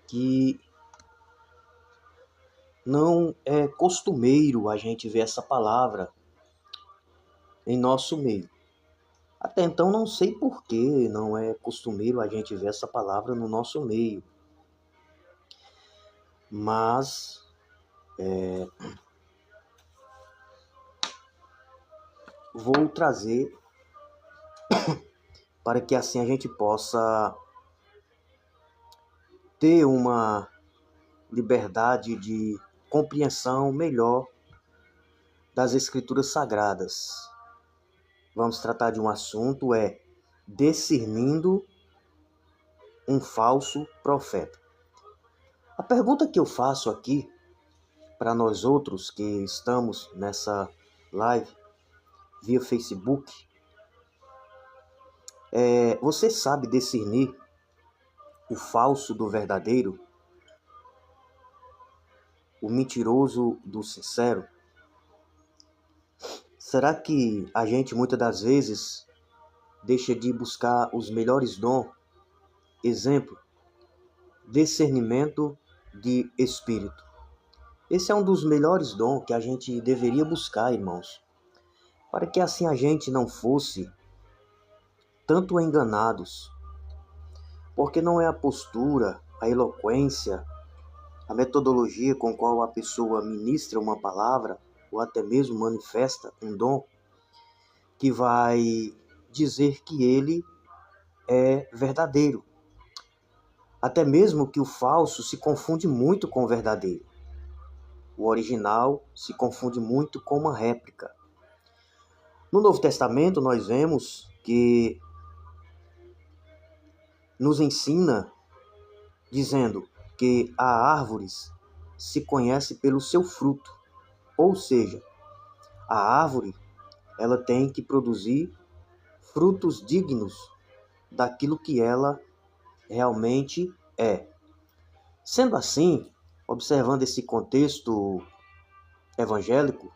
que não é costumeiro a gente ver essa palavra em nosso meio. Até então não sei por que não é costumeiro a gente ver essa palavra no nosso meio. Mas vou trazer para que assim a gente possa ter uma liberdade de compreensão melhor das Escrituras Sagradas. Vamos tratar de um assunto, discernindo um falso profeta. A pergunta que eu faço aqui para nós outros que estamos nessa live via Facebook você sabe discernir o falso do verdadeiro, o mentiroso do sincero? Será que a gente muitas das vezes deixa de buscar os melhores dons? Exemplo, discernimento de espírito. Esse é um dos melhores dons que a gente deveria buscar, irmãos, para que assim a gente não fosse tanto enganados, porque não é a postura, a eloquência, a metodologia com qual a pessoa ministra uma palavra ou até mesmo manifesta um dom que vai dizer que ele é verdadeiro. Até mesmo que o falso se confunde muito com o verdadeiro. O original se confunde muito com uma réplica. No Novo Testamento nós vemos que nos ensina dizendo que a árvores se conhece pelo seu fruto. Ou seja, a árvore ela tem que produzir frutos dignos daquilo que ela realmente é. Sendo assim, observando esse contexto evangélico,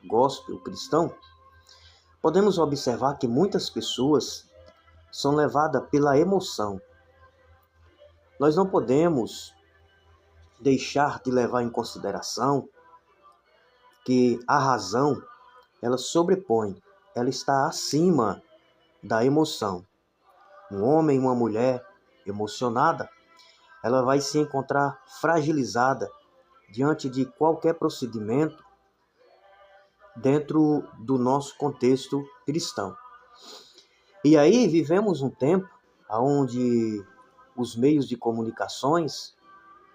gospel, cristão, podemos observar que muitas pessoas são levadas pela emoção. Nós não podemos deixar de levar em consideração que a razão, ela sobrepõe, ela está acima da emoção. Um homem e uma mulher emocionada, ela vai se encontrar fragilizada diante de qualquer procedimento dentro do nosso contexto cristão. E aí vivemos um tempo onde os meios de comunicações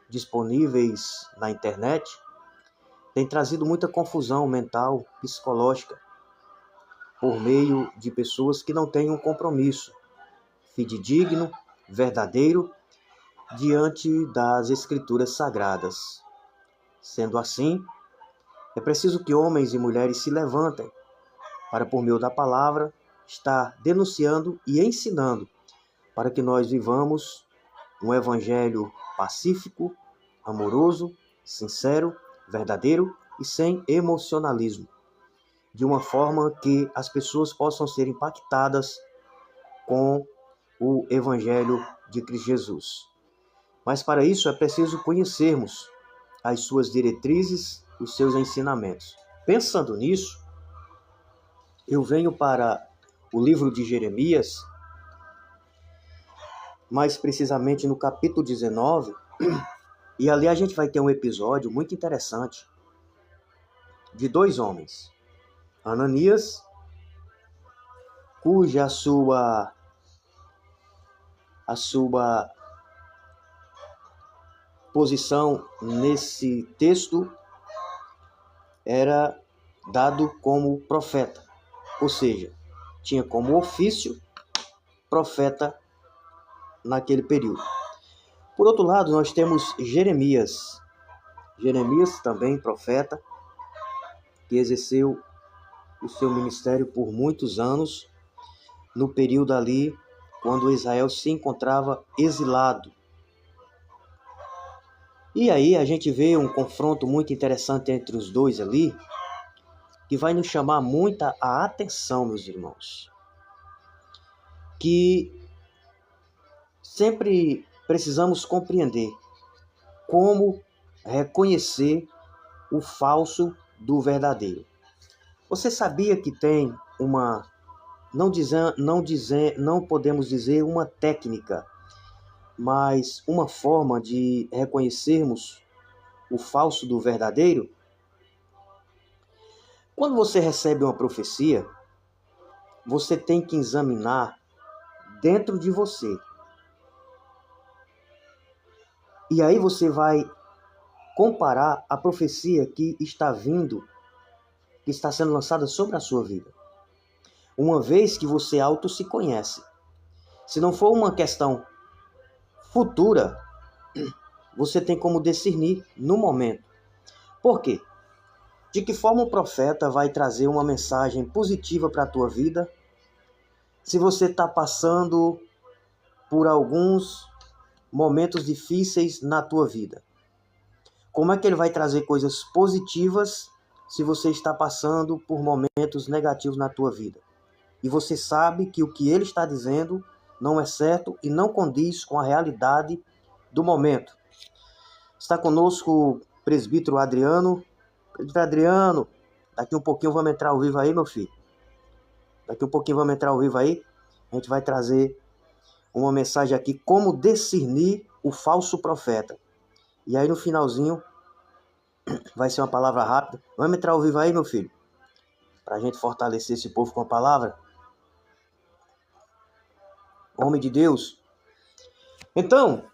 disponíveis na internet têm trazido muita confusão mental, psicológica, por meio de pessoas que não têm um compromisso fidedigno, verdadeiro, diante das Escrituras Sagradas. Sendo assim, é preciso que homens e mulheres se levantem para, por meio da palavra, estar denunciando e ensinando para que nós vivamos um evangelho pacífico, amoroso, sincero, verdadeiro e sem emocionalismo, de uma forma que as pessoas possam ser impactadas com o evangelho de Cristo Jesus. Mas para isso é preciso conhecermos as suas diretrizes, os seus ensinamentos. Pensando nisso, eu venho para o livro de Jeremias, mais precisamente no capítulo 19, e ali a gente vai ter um episódio muito interessante de dois homens. Ananias, cuja a sua posição nesse texto era dado como profeta, ou seja, tinha como ofício profeta naquele período. Por outro lado, nós temos Jeremias. Jeremias também profeta, que exerceu o seu ministério por muitos anos, no período ali quando Israel se encontrava exilado. E aí a gente vê um confronto muito interessante entre os dois ali, que vai nos chamar muita a atenção, meus irmãos. Que sempre precisamos compreender como reconhecer o falso do verdadeiro. Você sabia que tem uma, não podemos dizer uma técnica, mas uma forma de reconhecermos o falso do verdadeiro? Quando você recebe uma profecia, você tem que examinar dentro de você. E aí você vai comparar a profecia que está vindo, que está sendo lançada sobre a sua vida. Uma vez que você auto se conhece. Se não for uma questão futura, você tem como discernir no momento. Por quê? De que forma o profeta vai trazer uma mensagem positiva para a tua vida se você está passando por alguns momentos difíceis na tua vida? Como é que ele vai trazer coisas positivas se você está passando por momentos negativos na tua vida? E você sabe que o que ele está dizendo não é certo e não condiz com a realidade do momento. Está conosco o presbítero Adriano. Presbítero Adriano, daqui um pouquinho vamos entrar ao vivo aí, meu filho. Daqui um pouquinho vamos entrar ao vivo aí. A gente vai trazer uma mensagem aqui, como discernir o falso profeta. E aí no finalzinho vai ser uma palavra rápida. Vamos entrar ao vivo aí, meu filho? Para a gente fortalecer esse povo com a palavra. Homem de Deus. Então,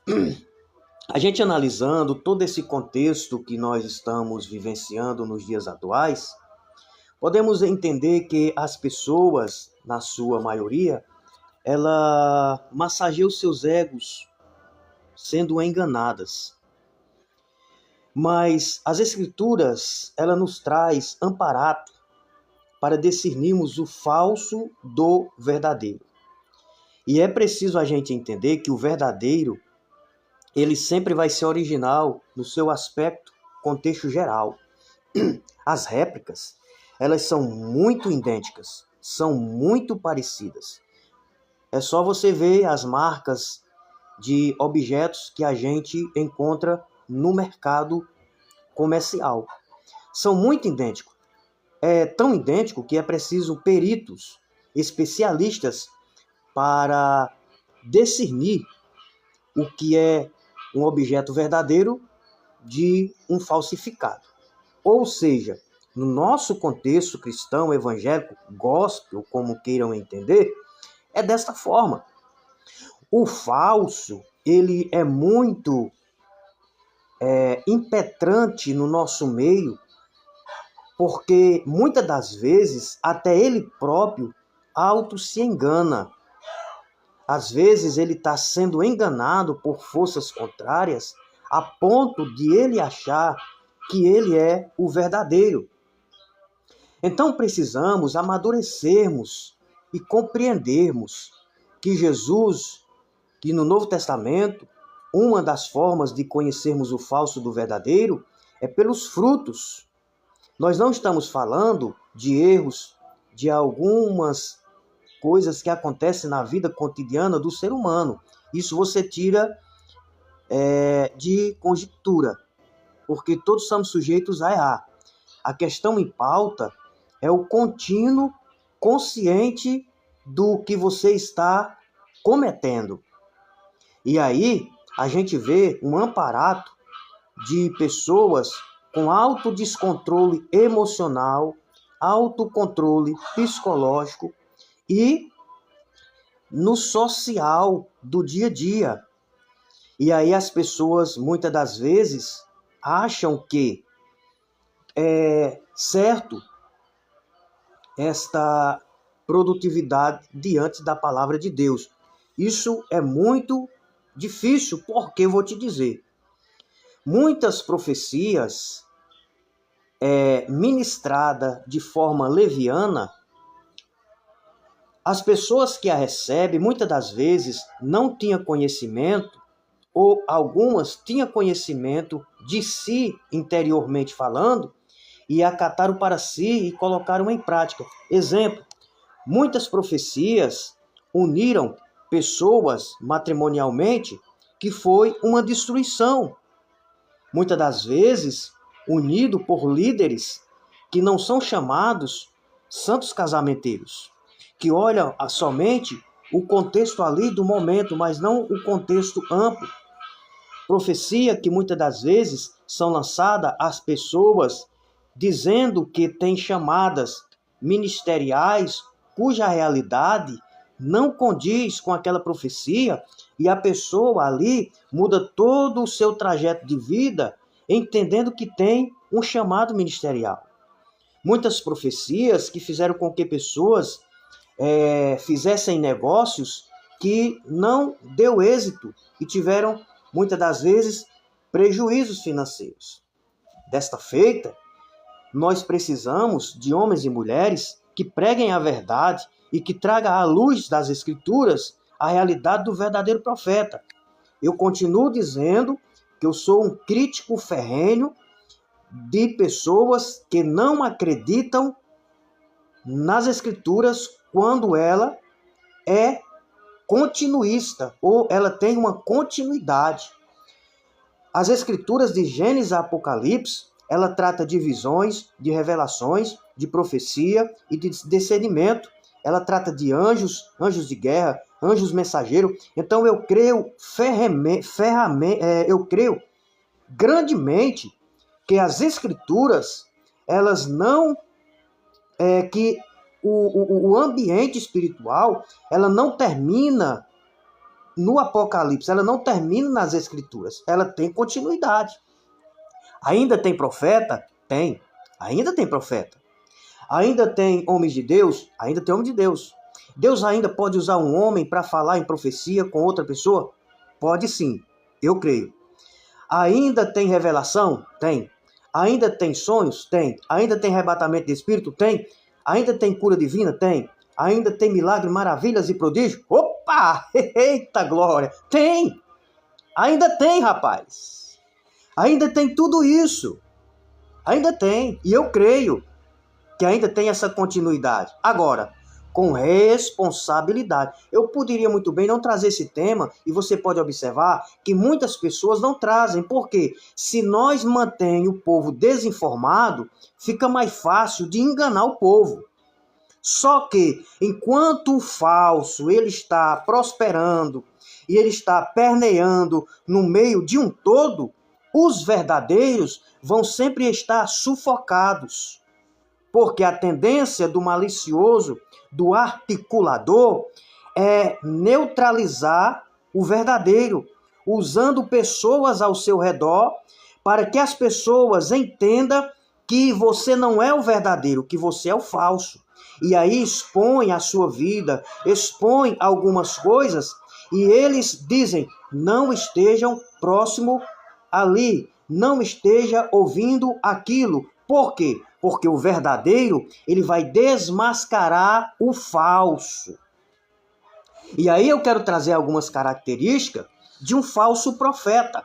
a gente analisando todo esse contexto que nós estamos vivenciando nos dias atuais, podemos entender que as pessoas, na sua maioria, ela massageia os seus egos sendo enganadas. Mas as Escrituras, ela nos traz amparato para discernirmos o falso do verdadeiro. E é preciso a gente entender que o verdadeiro, ele sempre vai ser original no seu aspecto, contexto geral. As réplicas, elas são muito idênticas, são muito parecidas. É só você ver as marcas de objetos que a gente encontra no mercado comercial. São muito idênticos. É tão idêntico que é preciso peritos, especialistas, para discernir o que é um objeto verdadeiro de um falsificado. Ou seja, no nosso contexto cristão, evangélico, gospel, como queiram entender, é desta forma. O falso, ele é muito impetrante no nosso meio, porque muitas das vezes até ele próprio auto se engana. Às vezes ele está sendo enganado por forças contrárias a ponto de ele achar que ele é o verdadeiro. Então precisamos amadurecermos e compreendermos que Jesus, que no Novo Testamento, uma das formas de conhecermos o falso do verdadeiro é pelos frutos. Nós não estamos falando de erros, de algumas coisas que acontecem na vida cotidiana do ser humano. Isso você tira de conjectura, porque todos somos sujeitos a errar. A questão em pauta é o contínuo consciente do que você está cometendo. E aí a gente vê um amparato de pessoas com alto descontrole emocional, autocontrole psicológico e no social do dia a dia. E aí as pessoas, muitas das vezes, acham que é certo esta produtividade diante da palavra de Deus. Isso é muito difícil, porque vou te dizer, muitas profecias ministradas de forma leviana, as pessoas que a recebem, muitas das vezes, não tinham conhecimento, ou algumas tinham conhecimento de si, interiormente falando, e acataram para si e colocaram em prática. Exemplo, muitas profecias uniram pessoas matrimonialmente, que foi uma destruição. muitas das vezes unido por líderes que não são chamados santos casamenteiros, que olham somente o contexto ali do momento, mas não o contexto amplo. Profecia que muitas das vezes são lançadas às pessoas dizendo que têm chamadas ministeriais cuja realidade não condiz com aquela profecia, e a pessoa ali muda todo o seu trajeto de vida entendendo que tem um chamado ministerial. Muitas profecias que fizeram com que pessoas fizessem negócios que não deu êxito e tiveram, muitas das vezes, prejuízos financeiros. Desta feita, nós precisamos de homens e mulheres que preguem a verdade e que tragam à luz das Escrituras a realidade do verdadeiro profeta. Eu continuo dizendo que eu sou um crítico ferrenho de pessoas que não acreditam nas Escrituras quando ela é continuista ou ela tem uma continuidade. As Escrituras de Gênesis a Apocalipse, ela trata de visões, de revelações, de profecia e de discernimento. Ela trata de anjos, anjos de guerra, anjos mensageiros. Então eu creio eu creio grandemente que as Escrituras, elas não que o ambiente espiritual, ela não termina no Apocalipse, ela não termina nas Escrituras, ela tem continuidade. Ainda tem profeta? Tem. Ainda tem profeta. Ainda tem homens de Deus? Ainda tem homem de Deus. Deus ainda pode usar um homem para falar em profecia com outra pessoa? Pode sim, eu creio. Ainda tem revelação? Tem. Ainda tem sonhos? Tem. Ainda tem arrebatamento de espírito? Tem. Ainda tem cura divina? Tem. Ainda tem milagre, maravilhas e prodígios? Opa! Eita glória! Tem! Ainda tem, rapaz! Ainda tem tudo isso. Ainda tem. E eu creio que ainda tem essa continuidade. Agora, com responsabilidade. Eu poderia muito bem não trazer esse tema, e você pode observar que muitas pessoas não trazem. Porque se nós mantemos o povo desinformado, fica mais fácil de enganar o povo. Só que, enquanto o falso ele está prosperando e ele está permeando no meio de um todo, os verdadeiros vão sempre estar sufocados. Porque a tendência do malicioso, do articulador, é neutralizar o verdadeiro, usando pessoas ao seu redor para que as pessoas entendam que você não é o verdadeiro, que você é o falso. E aí expõe a sua vida, expõe algumas coisas, e eles dizem, não estejam próximo ali, não esteja ouvindo aquilo. Por quê? Porque o verdadeiro, ele vai desmascarar o falso. E aí eu quero trazer algumas características de um falso profeta.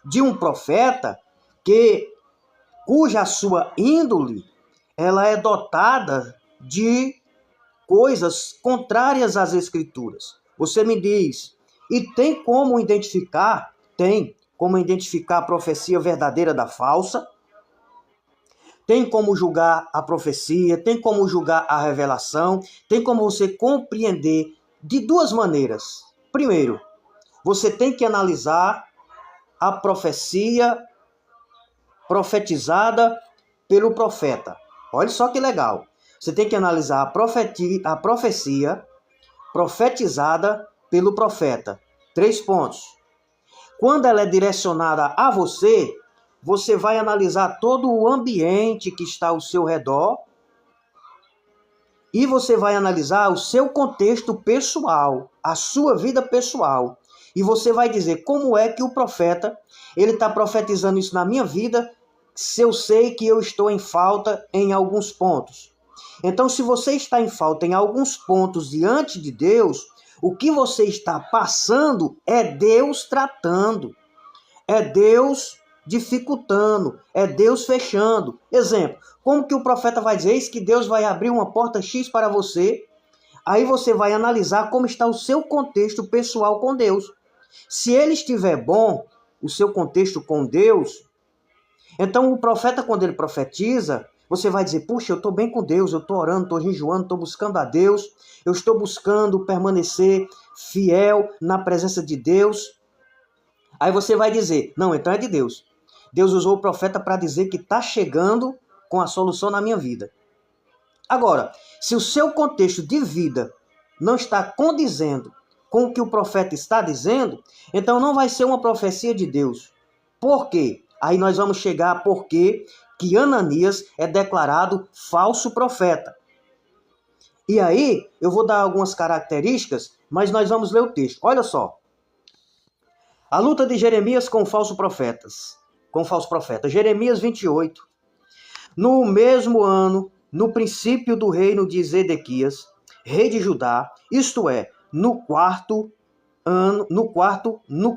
De um profeta cuja sua índole, ela é dotada de coisas contrárias às Escrituras. Você me diz, e tem como identificar? Tem como identificar a profecia verdadeira da falsa? Tem como julgar a profecia, tem como julgar a revelação, tem como você compreender de duas maneiras. Primeiro, você tem que analisar a profecia profetizada pelo profeta. Olha só que legal. Você tem que analisar a profecia profetizada pelo profeta. 3 pontos. Quando ela é direcionada a você, você vai analisar todo o ambiente que está ao seu redor e você vai analisar o seu contexto pessoal, a sua vida pessoal. E você vai dizer como é que o profeta ele está profetizando isso na minha vida, se eu sei que eu estou em falta em alguns pontos. Então, se você está em falta em alguns pontos diante de Deus, o que você está passando é Deus tratando, é Deus dificultando, é Deus fechando. Exemplo, como que o profeta vai dizer isso, que Deus vai abrir uma porta X para você? Aí você vai analisar como está o seu contexto pessoal com Deus. Se ele estiver bom, o seu contexto com Deus, então o profeta, quando ele profetiza, você vai dizer, puxa, eu estou bem com Deus, eu estou orando, estou jejuando, estou buscando a Deus, eu estou buscando permanecer fiel na presença de Deus. Aí você vai dizer, não, então é de Deus. Deus usou o profeta para dizer que está chegando com a solução na minha vida. Agora, se o seu contexto de vida não está condizendo com o que o profeta está dizendo, então não vai ser uma profecia de Deus. Por quê? Aí nós vamos chegar a por que Ananias é declarado falso profeta. E aí, eu vou dar algumas características, mas nós vamos ler o texto. Olha só. A luta de Jeremias com falso profeta. Jeremias 28. No mesmo ano, no princípio do reino de Zedequias, rei de Judá, isto é, no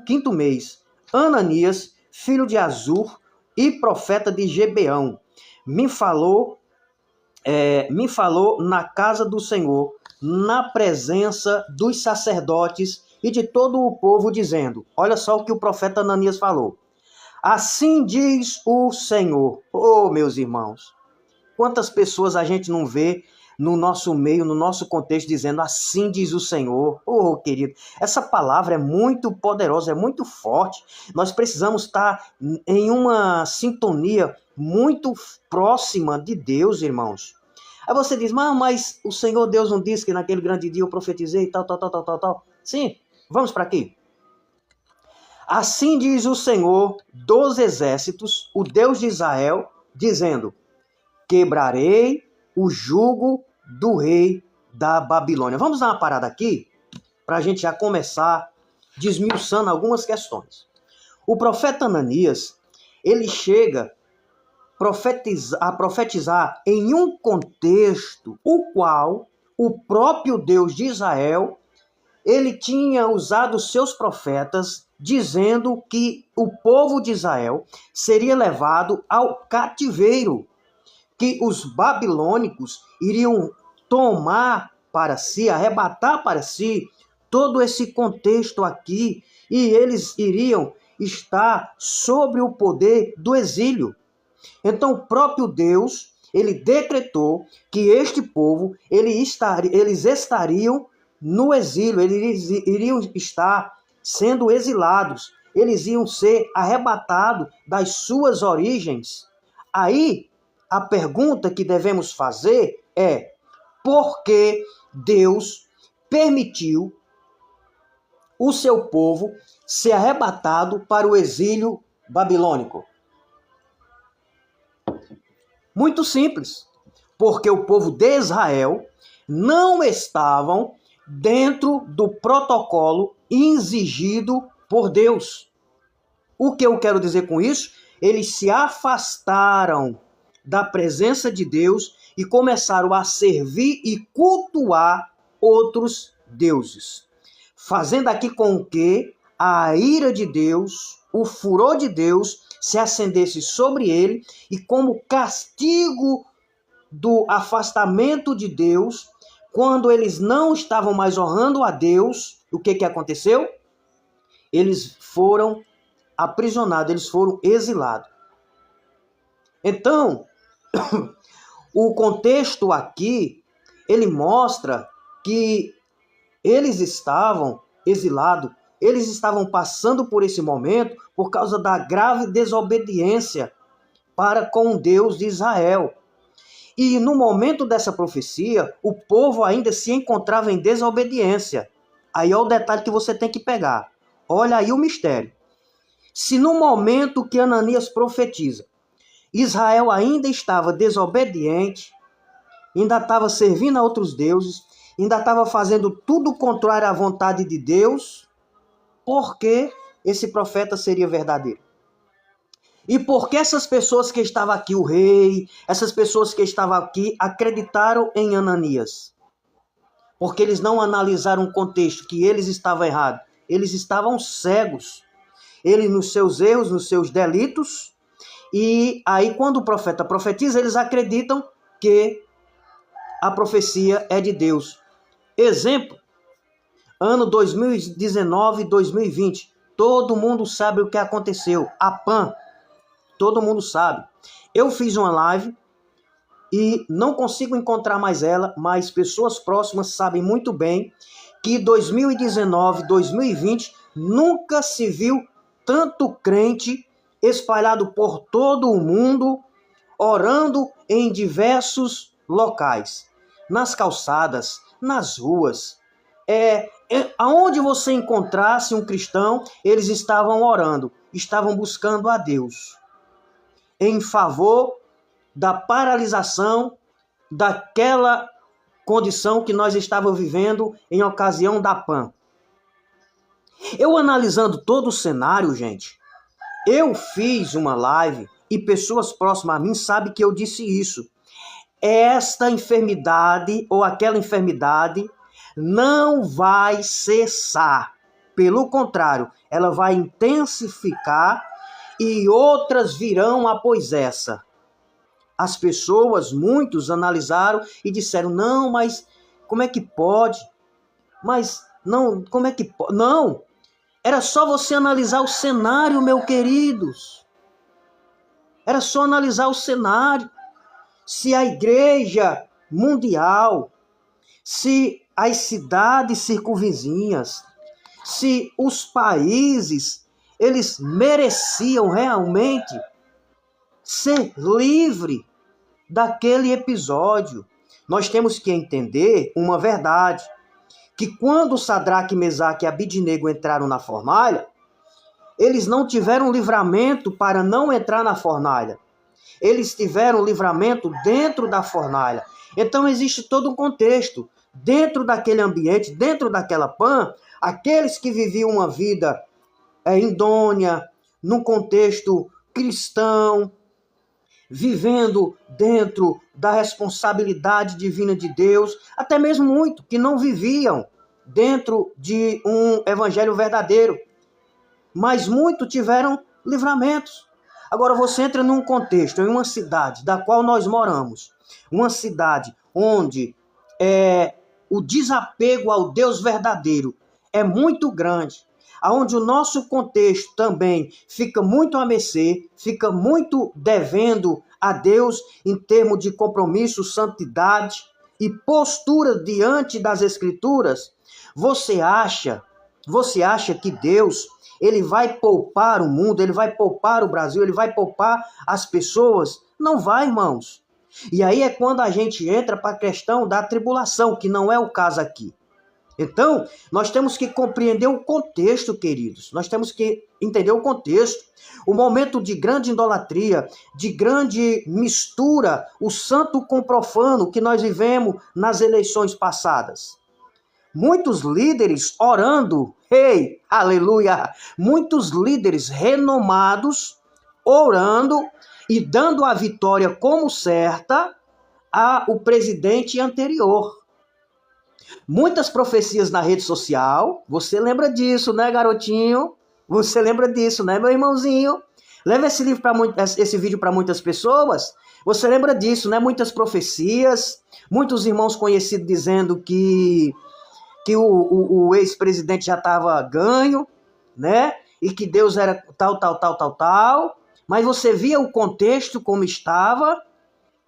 quinto mês, Ananias, filho de Azur e profeta de Gebeão, me falou na casa do Senhor, na presença dos sacerdotes e de todo o povo, dizendo, olha só o que o profeta Ananias falou. Assim diz o Senhor. Oh, meus irmãos, quantas pessoas a gente não vê no nosso meio, no nosso contexto, dizendo assim diz o Senhor. Oh, querido, essa palavra é muito poderosa, é muito forte. Nós precisamos estar em uma sintonia muito próxima de Deus, irmãos. Aí você diz, mas o Senhor Deus não disse que naquele grande dia eu profetizei e tal. Sim, vamos para aqui. Assim diz o Senhor dos exércitos, o Deus de Israel, dizendo, quebrarei o jugo do rei da Babilônia. Vamos dar uma parada aqui, para a gente já começar desmiuçando algumas questões. O profeta Ananias, ele chega a profetizar em um contexto o qual o próprio Deus de Israel, ele tinha usado seus profetas dizendo que o povo de Israel seria levado ao cativeiro, que os babilônicos iriam tomar para si, arrebatar para si todo esse contexto aqui, e eles iriam estar sobre o poder do exílio. Então o próprio Deus, ele decretou que este povo, eles estariam no exílio, eles iriam estar sendo exilados, eles iam ser arrebatados das suas origens. Aí, a pergunta que devemos fazer é, por que Deus permitiu o seu povo ser arrebatado para o exílio babilônico? Muito simples, porque o povo de Israel não estavam dentro do protocolo exigido por Deus. O que eu quero dizer com isso? Eles se afastaram da presença de Deus e começaram a servir e cultuar outros deuses, fazendo aqui com que a ira de Deus, o furor de Deus, se acendesse sobre ele, e como castigo do afastamento de Deus, quando eles não estavam mais honrando a Deus, o que aconteceu? Eles foram aprisionados, eles foram exilados. Então, o contexto aqui, ele mostra que eles estavam exilados, eles estavam passando por esse momento por causa da grave desobediência para com Deus de Israel. E no momento dessa profecia, o povo ainda se encontrava em desobediência. Aí é o detalhe que você tem que pegar. Olha aí o mistério. Se no momento que Ananias profetiza, Israel ainda estava desobediente, ainda estava servindo a outros deuses, ainda estava fazendo tudo contrário à vontade de Deus, por que esse profeta seria verdadeiro? E por que essas pessoas que estavam aqui, o rei, essas pessoas que estavam aqui, acreditaram em Ananias? Porque eles não analisaram o contexto, que eles estavam errados. Eles estavam cegos. Eles nos seus erros, nos seus delitos. E aí quando o profeta profetiza, eles acreditam que a profecia é de Deus. Exemplo, ano 2019 e 2020. todo mundo sabe o que aconteceu. A PAN, todo mundo sabe. Eu fiz uma live e não consigo encontrar mais ela, mas pessoas próximas sabem muito bem que 2019, 2020, nunca se viu tanto crente espalhado por todo o mundo, orando em diversos locais, nas calçadas, nas ruas. Aonde você encontrasse um cristão, eles estavam orando, estavam buscando a Deus em favor da paralisação daquela condição que nós estávamos vivendo em ocasião da PAN. Eu analisando todo o cenário, gente, eu fiz uma live e pessoas próximas a mim sabem que eu disse isso. Esta enfermidade ou aquela enfermidade não vai cessar. Pelo contrário, ela vai intensificar e outras virão após essa. As pessoas, muitos analisaram e disseram, não, mas como é que pode? Mas não, como é que pode? Não, era só você analisar o cenário, meus queridos. Era só analisar o cenário. Se a igreja mundial, se as cidades circunvizinhas, se os países, eles mereciam realmente ser livre daquele episódio. Nós temos que entender uma verdade, que quando Sadraque, Mesaque e Abidnego entraram na fornalha, eles não tiveram livramento para não entrar na fornalha. Eles tiveram livramento dentro da fornalha. Então existe todo um contexto. Dentro daquele ambiente, dentro daquela PAN, aqueles que viviam uma vida idônea, num contexto cristão, vivendo dentro da responsabilidade divina de Deus, até mesmo muito que não viviam dentro de um evangelho verdadeiro, mas muito tiveram livramentos. Agora você entra num contexto, em uma cidade da qual nós moramos, uma cidade onde o desapego ao Deus verdadeiro é muito grande, onde o nosso contexto também fica muito a mercê, fica muito devendo a Deus em termos de compromisso, santidade e postura diante das Escrituras. Você acha que Deus ele vai poupar o mundo, ele vai poupar o Brasil, ele vai poupar as pessoas? Não vai, irmãos. E aí é quando a gente entra para a questão da tribulação, que não é o caso aqui. Então, nós temos que compreender o contexto, queridos. Nós temos que entender o contexto. O momento de grande idolatria, de grande mistura, o santo com o profano que nós vivemos nas eleições passadas. Muitos líderes orando, aleluia! Muitos líderes renomados orando e dando a vitória como certa ao presidente anterior. Muitas profecias na rede social, você lembra disso, né, garotinho? Você lembra disso, né, meu irmãozinho? Leva esse vídeo para muitas pessoas. Você lembra disso, né? Muitas profecias, muitos irmãos conhecidos dizendo que o ex-presidente já estava ganho, né? E que Deus era tal. Mas você via o contexto como estava?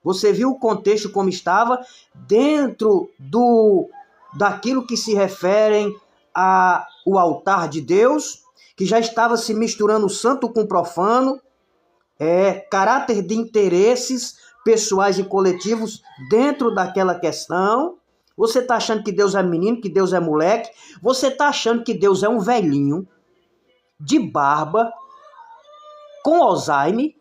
Você viu o contexto como estava dentro daquilo que se referem ao altar de Deus, que já estava se misturando o santo com o profano, caráter de interesses pessoais e coletivos dentro daquela questão. Você está achando que Deus é menino, que Deus é moleque? Você está achando que Deus é um velhinho de barba, com Alzheimer,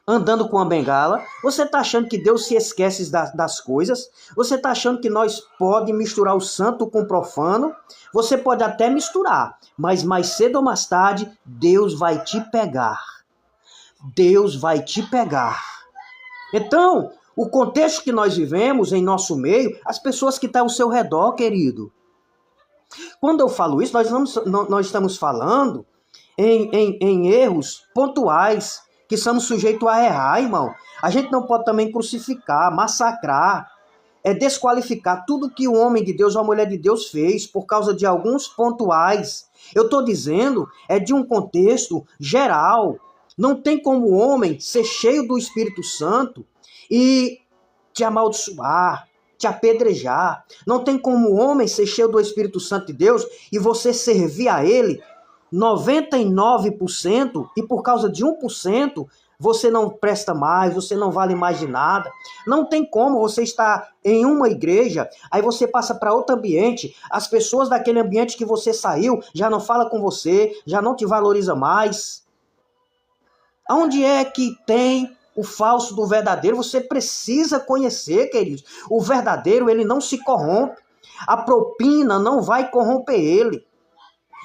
andando com uma bengala? Você está achando que Deus se esquece das coisas? Você está achando que nós podemos misturar o santo com o profano? Você pode até misturar, mas mais cedo ou mais tarde, Deus vai te pegar. Deus vai te pegar. Então, o contexto que nós vivemos em nosso meio, as pessoas que estão ao seu redor, querido. Quando eu falo isso, nós estamos falando em erros pontuais, que somos sujeitos a errar, irmão. A gente não pode também crucificar, massacrar, desqualificar tudo que o homem de Deus ou a mulher de Deus fez por causa de alguns pontuais. Eu estou dizendo é de um contexto geral. Não tem como o homem ser cheio do Espírito Santo e te amaldiçoar, te apedrejar. Não tem como o homem ser cheio do Espírito Santo de Deus e você servir a ele 99% e por causa de 1% você não presta mais, você não vale mais de nada. Não tem como você estar em uma igreja, aí você passa para outro ambiente, as pessoas daquele ambiente que você saiu já não falam com você, já não te valoriza mais. Onde é que tem o falso do verdadeiro? Você precisa conhecer, queridos. O verdadeiro, ele não se corrompe. A propina não vai corromper ele.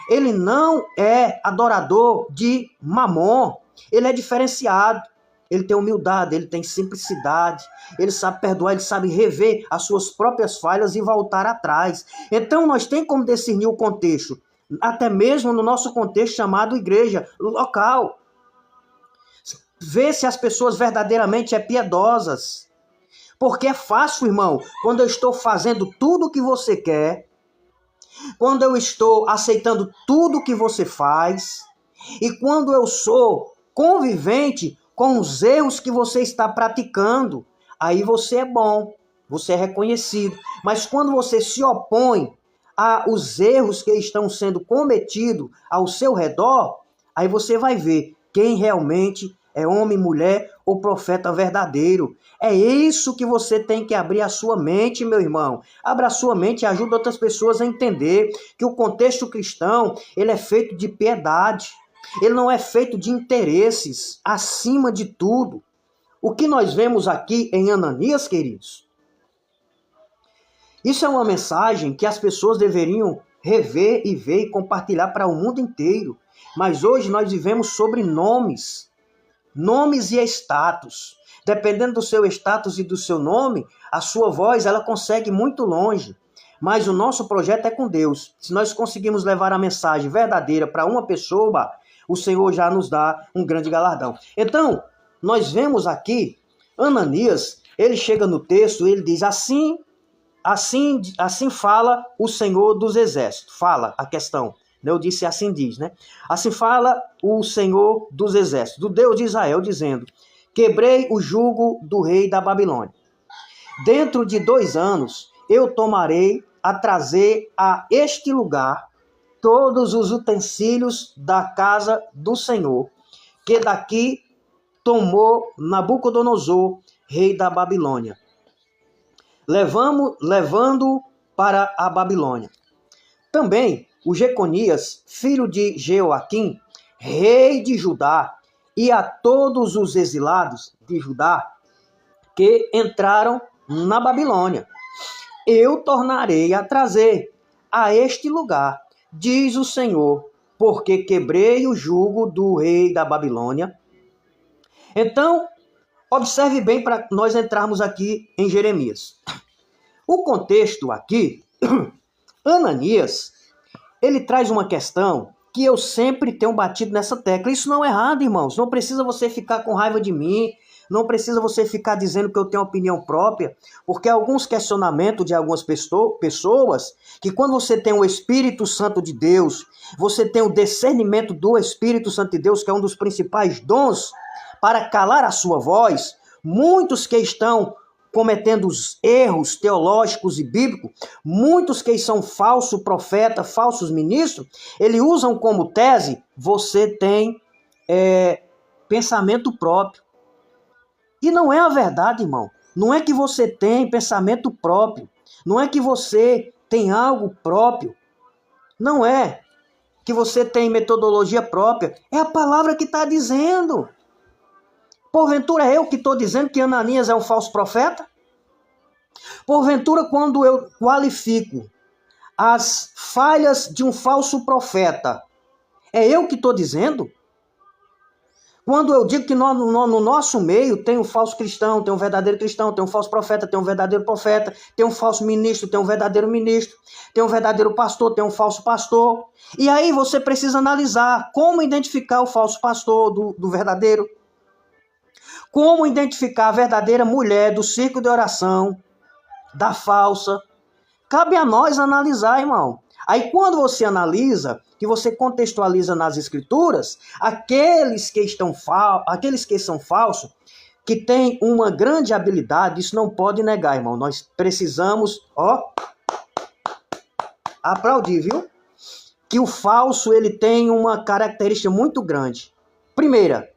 Ele não é adorador de mamon. Ele é diferenciado. Ele tem humildade, ele tem simplicidade. Ele sabe perdoar, ele sabe rever as suas próprias falhas e voltar atrás. Então, nós temos como discernir o contexto. Até mesmo no nosso contexto chamado igreja local. Ver se as pessoas verdadeiramente são piedosas. Porque é fácil, irmão, quando eu estou fazendo tudo o que você quer, quando eu estou aceitando tudo o que você faz, e quando eu sou convivente com os erros que você está praticando, aí você é bom, você é reconhecido. Mas quando você se opõe aos erros que estão sendo cometidos ao seu redor, aí você vai ver quem realmente é homem, mulher ou profeta verdadeiro. É isso que você tem que abrir a sua mente, meu irmão. Abra a sua mente e ajude outras pessoas a entender que o contexto cristão, ele é feito de piedade. Ele não é feito de interesses, acima de tudo. O que nós vemos aqui em Ananias, queridos, isso é uma mensagem que as pessoas deveriam rever e ver e compartilhar para o mundo inteiro. Mas hoje nós vivemos sobre nomes e status. Dependendo do seu status e do seu nome, a sua voz ela consegue ir muito longe. Mas o nosso projeto é com Deus. Se nós conseguimos levar a mensagem verdadeira para uma pessoa, o Senhor já nos dá um grande galardão. Então, nós vemos aqui, Ananias, ele chega no texto, ele diz assim fala o Senhor dos Exércitos. Fala a questão. Eu disse assim diz, né? Assim fala o Senhor dos Exércitos, do Deus de Israel, dizendo: quebrei o jugo do rei da Babilônia. Dentro de 2 anos, eu tomarei a trazer a este lugar todos os utensílios da casa do Senhor, que daqui tomou Nabucodonosor, rei da Babilônia, levando para a Babilônia. Também o Jeconias, filho de Jeoaquim, rei de Judá, e a todos os exilados de Judá que entraram na Babilônia, eu tornarei a trazer a este lugar, diz o Senhor, porque quebrei o jugo do rei da Babilônia. Então, observe bem para nós entrarmos aqui em Jeremias. O contexto aqui, Ananias, ele traz uma questão que eu sempre tenho batido nessa tecla. Isso não é errado, irmãos. Não precisa você ficar com raiva de mim. Não precisa você ficar dizendo que eu tenho opinião própria. Porque alguns questionamentos de algumas pessoas, que quando você tem o Espírito Santo de Deus, você tem o discernimento do Espírito Santo de Deus, que é um dos principais dons para calar a sua voz, muitos que estão cometendo os erros teológicos e bíblicos, muitos que são falsos profetas, falsos ministros, eles usam como tese, você tem pensamento próprio. E não é a verdade, irmão. Não é que você tem pensamento próprio. Não é que você tem algo próprio. Não é que você tem metodologia própria. É a palavra que está dizendo. Porventura é eu que estou dizendo que Ananias é um falso profeta? Porventura, quando eu qualifico as falhas de um falso profeta, é eu que estou dizendo? Quando eu digo que no nosso meio tem um falso cristão, tem um verdadeiro cristão, tem um falso profeta, tem um verdadeiro profeta, tem um falso ministro, tem um verdadeiro ministro, tem um verdadeiro pastor, tem um falso pastor. E aí você precisa analisar como identificar o falso pastor do verdadeiro. Como identificar a verdadeira mulher do círculo de oração, da falsa. Cabe a nós analisar, irmão. Aí quando você analisa, que você contextualiza nas escrituras, aqueles que são falsos, que têm uma grande habilidade, isso não pode negar, irmão. Nós precisamos, aplaudir, viu? Que o falso, ele tem uma característica muito grande. Primeira,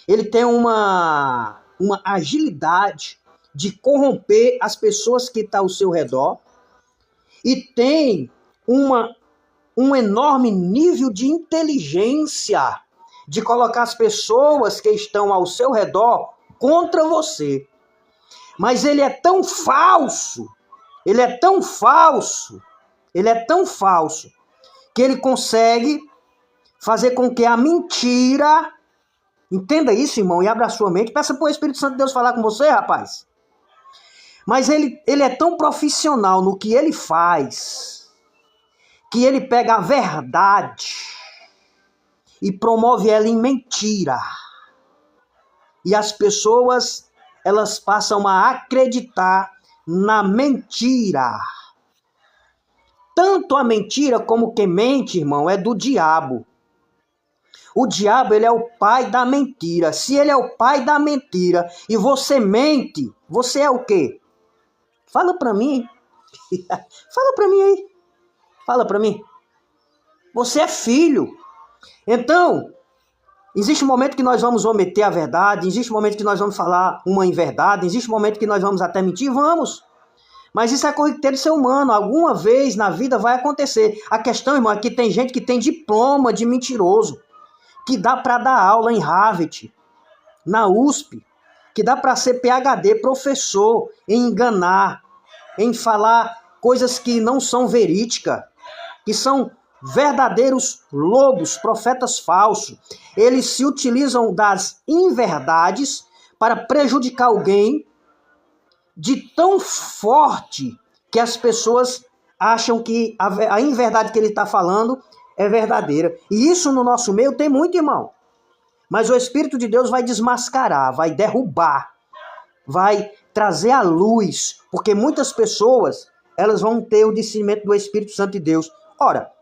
ele tem uma agilidade de corromper as pessoas que estão ao seu redor e tem um enorme nível de inteligência de colocar as pessoas que estão ao seu redor contra você. Mas ele é tão falso, que ele consegue fazer com que a mentira... Entenda isso, irmão, e abra a sua mente. Peça para o Espírito Santo de Deus falar com você, rapaz. Mas ele é tão profissional no que ele faz, que ele pega a verdade e promove ela em mentira. E as pessoas, elas passam a acreditar na mentira. Tanto a mentira como quem mente, irmão, é do diabo. O diabo, ele é o pai da mentira. Se ele é o pai da mentira e você mente, você é o quê? Fala pra mim. Fala pra mim aí. Fala pra mim. Você é filho. Então, existe um momento que nós vamos omitir a verdade, existe um momento que nós vamos falar uma inverdade, existe um momento que nós vamos até mentir, vamos. Mas isso é corriqueiro ser humano. Alguma vez na vida vai acontecer. A questão, irmão, é que tem gente que tem diploma de mentiroso, que dá para dar aula em Harvard, na USP, que dá para ser PhD, professor, em enganar, em falar coisas que não são verídicas, que são verdadeiros lobos, profetas falsos. Eles se utilizam das inverdades para prejudicar alguém de tão forte que as pessoas acham que a inverdade que ele está falando é verdadeira. E isso no nosso meio tem muito, irmão. Mas o Espírito de Deus vai desmascarar, vai derrubar, vai trazer à luz, porque muitas pessoas, elas vão ter o discernimento do Espírito Santo de Deus. Ora,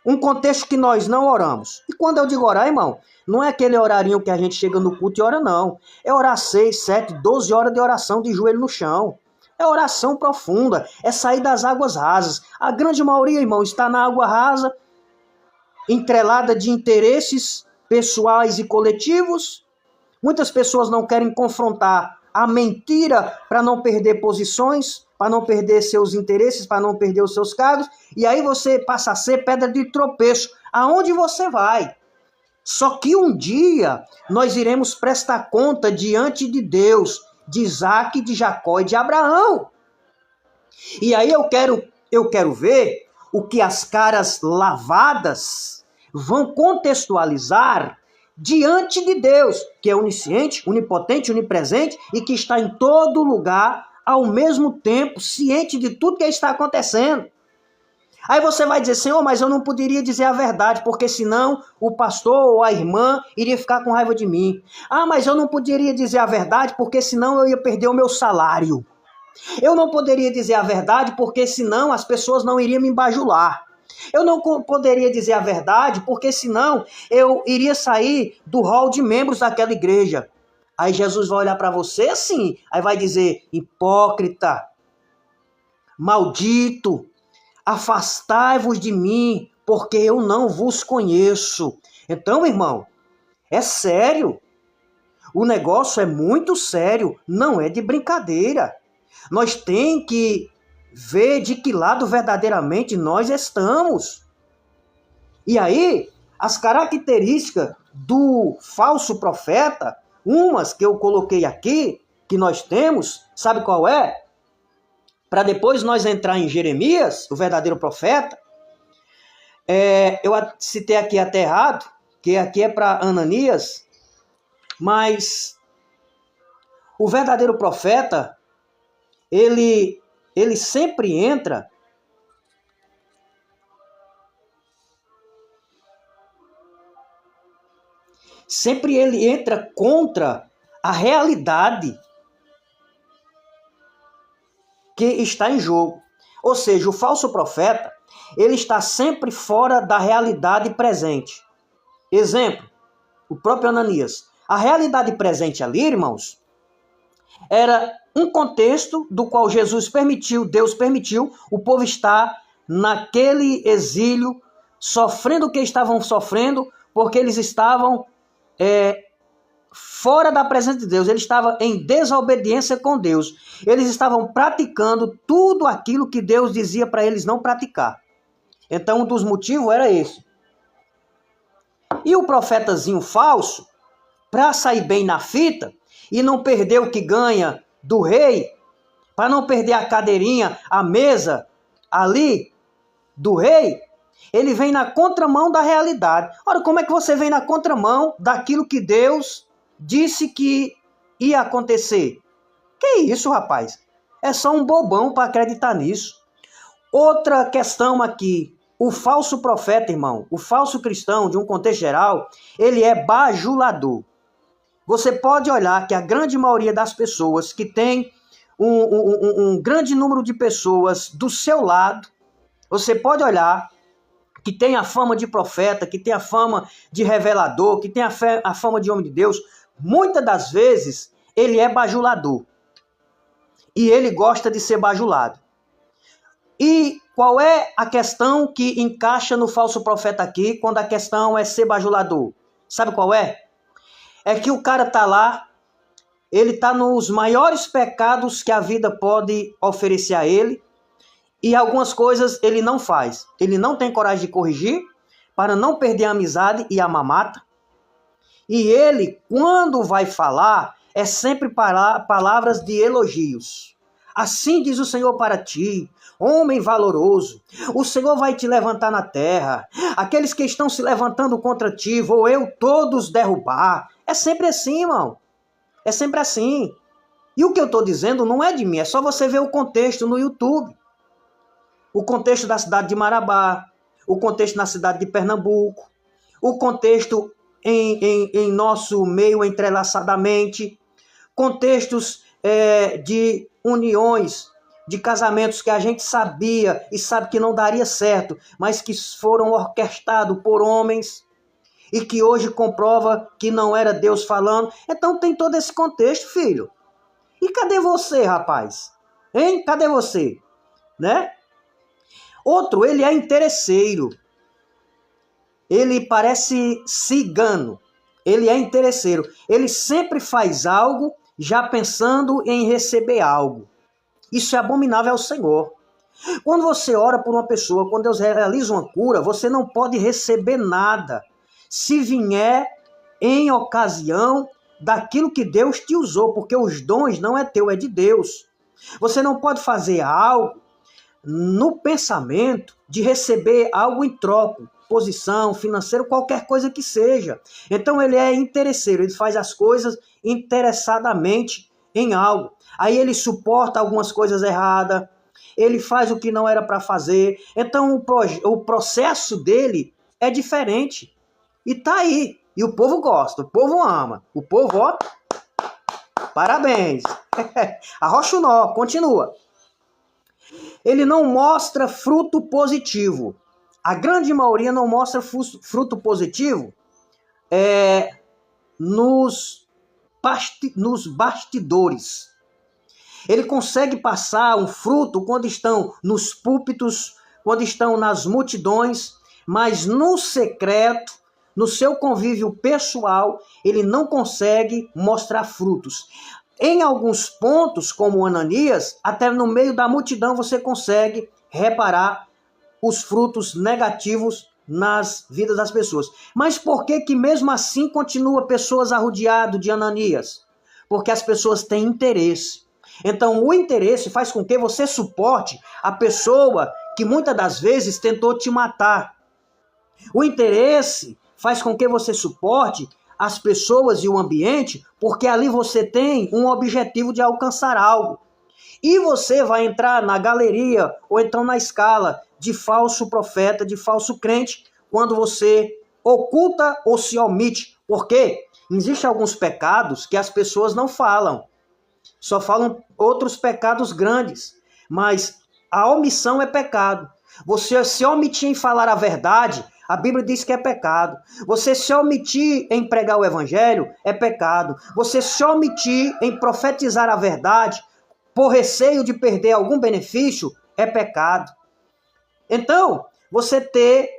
um contexto que nós não oramos. E quando eu digo orar, irmão, não é aquele horarinho que a gente chega no culto e ora, não. É orar 6, 7, 12 horas de oração de joelho no chão. É oração profunda, é sair das águas rasas. A grande maioria, irmão, está na água rasa, entrelada de interesses pessoais e coletivos. Muitas pessoas não querem confrontar a mentira para não perder posições, para não perder seus interesses, para não perder os seus cargos. E aí você passa a ser pedra de tropeço. Aonde você vai? Só que um dia nós iremos prestar conta diante de Deus, de Isaac, de Jacó e de Abraão. E aí eu quero ver o que as caras lavadas vão contextualizar diante de Deus, que é onisciente, onipotente, onipresente e que está em todo lugar, ao mesmo tempo, ciente de tudo que está acontecendo. Aí você vai dizer, Senhor, mas eu não poderia dizer a verdade, porque senão o pastor ou a irmã iria ficar com raiva de mim. Ah, mas eu não poderia dizer a verdade, porque senão eu ia perder o meu salário. Eu não poderia dizer a verdade, porque senão as pessoas não iriam me bajular. Eu não poderia dizer a verdade, porque senão eu iria sair do hall de membros daquela igreja. Aí Jesus vai olhar para você assim, aí vai dizer, hipócrita, maldito, afastai-vos de mim, porque eu não vos conheço. Então, irmão, é sério. O negócio é muito sério, não é de brincadeira. Nós temos que ver de que lado verdadeiramente nós estamos. E aí, as características do falso profeta, umas que eu coloquei aqui, que nós temos, sabe qual é? Para depois nós entrar em Jeremias, o verdadeiro profeta, eu citei aqui até errado, que aqui é para Ananias, mas o verdadeiro profeta, ele sempre entra contra a realidade que está em jogo. Ou seja, o falso profeta, ele está sempre fora da realidade presente. Exemplo, o próprio Ananias. A realidade presente ali, irmãos, era um contexto do qual Jesus permitiu, Deus permitiu, o povo estar naquele exílio, sofrendo o que estavam sofrendo, porque eles estavam fora da presença de Deus, eles estavam em desobediência com Deus, eles estavam praticando tudo aquilo que Deus dizia para eles não praticar. Então, um dos motivos era esse. E o profetazinho falso, para sair bem na fita e não perder o que ganha do rei, para não perder a cadeirinha, a mesa ali do rei, ele vem na contramão da realidade. Ora, como é que você vem na contramão daquilo que Deus disse que ia acontecer? Que isso, rapaz? É só um bobão para acreditar nisso. Outra questão aqui. O falso profeta, irmão, o falso cristão, de um contexto geral, ele é bajulador. Você pode olhar que a grande maioria das pessoas que tem um grande número de pessoas do seu lado, você pode olhar que tem a fama de profeta, que tem a fama de revelador, que tem a fama de homem de Deus, muitas das vezes ele é bajulador. E ele gosta de ser bajulado. E qual é a questão que encaixa no falso profeta aqui, quando a questão é ser bajulador? Sabe qual é? É que o cara tá lá, ele tá nos maiores pecados que a vida pode oferecer a ele, e algumas coisas ele não faz. Ele não tem coragem de corrigir, para não perder a amizade e a mamata. E ele, quando vai falar, é sempre palavras de elogios. Assim diz o Senhor para ti, homem valoroso, o Senhor vai te levantar na terra. Aqueles que estão se levantando contra ti, vou eu todos derrubar. É sempre assim, irmão. É sempre assim. E o que eu estou dizendo não é de mim, é só você ver o contexto no YouTube. O contexto da cidade de Marabá, o contexto na cidade de Pernambuco, o contexto em nosso meio entrelaçadamente, contextos de uniões, de casamentos que a gente sabia e sabe que não daria certo, mas que foram orquestrados por homens e que hoje comprova que não era Deus falando. Então tem todo esse contexto, filho. E cadê você, rapaz? Hein? Cadê você? Né? Outro, ele é interesseiro. Ele parece cigano. Ele é interesseiro. Ele sempre faz algo já pensando em receber algo. Isso é abominável ao Senhor. Quando você ora por uma pessoa, quando Deus realiza uma cura, você não pode receber nada se vier em ocasião daquilo que Deus te usou, porque os dons não é teu, é de Deus. Você não pode fazer algo no pensamento de receber algo em troca, posição, financeiro, qualquer coisa que seja. Então ele é interesseiro, ele faz as coisas interessadamente em algo. Aí ele suporta algumas coisas erradas, ele faz o que não era para fazer. Então o processo dele é diferente. E tá aí. E o povo gosta, o povo ama. O povo, ó, parabéns. Arrocha o nó, continua. Ele não mostra fruto positivo. A grande maioria não mostra fruto positivo nos bastidores. Ele consegue passar um fruto quando estão nos púlpitos, quando estão nas multidões, mas no secreto, no seu convívio pessoal, ele não consegue mostrar frutos. Em alguns pontos, como Ananias, até no meio da multidão você consegue reparar os frutos negativos nas vidas das pessoas. Mas por que mesmo assim continua pessoas arrodeadas de Ananias? Porque as pessoas têm interesse. Então o interesse faz com que você suporte a pessoa que muitas das vezes tentou te matar. O interesse faz com que você suporte as pessoas e o ambiente, porque ali você tem um objetivo de alcançar algo. E você vai entrar na galeria ou então na escala de falso profeta, de falso crente, quando você oculta ou se omite. Por quê? Existem alguns pecados que as pessoas não falam. Só falam outros pecados grandes. Mas a omissão é pecado. Você se omitir em falar a verdade, a Bíblia diz que é pecado. Você se omitir em pregar o evangelho, é pecado. Você se omitir em profetizar a verdade, por receio de perder algum benefício, é pecado. Então, você ter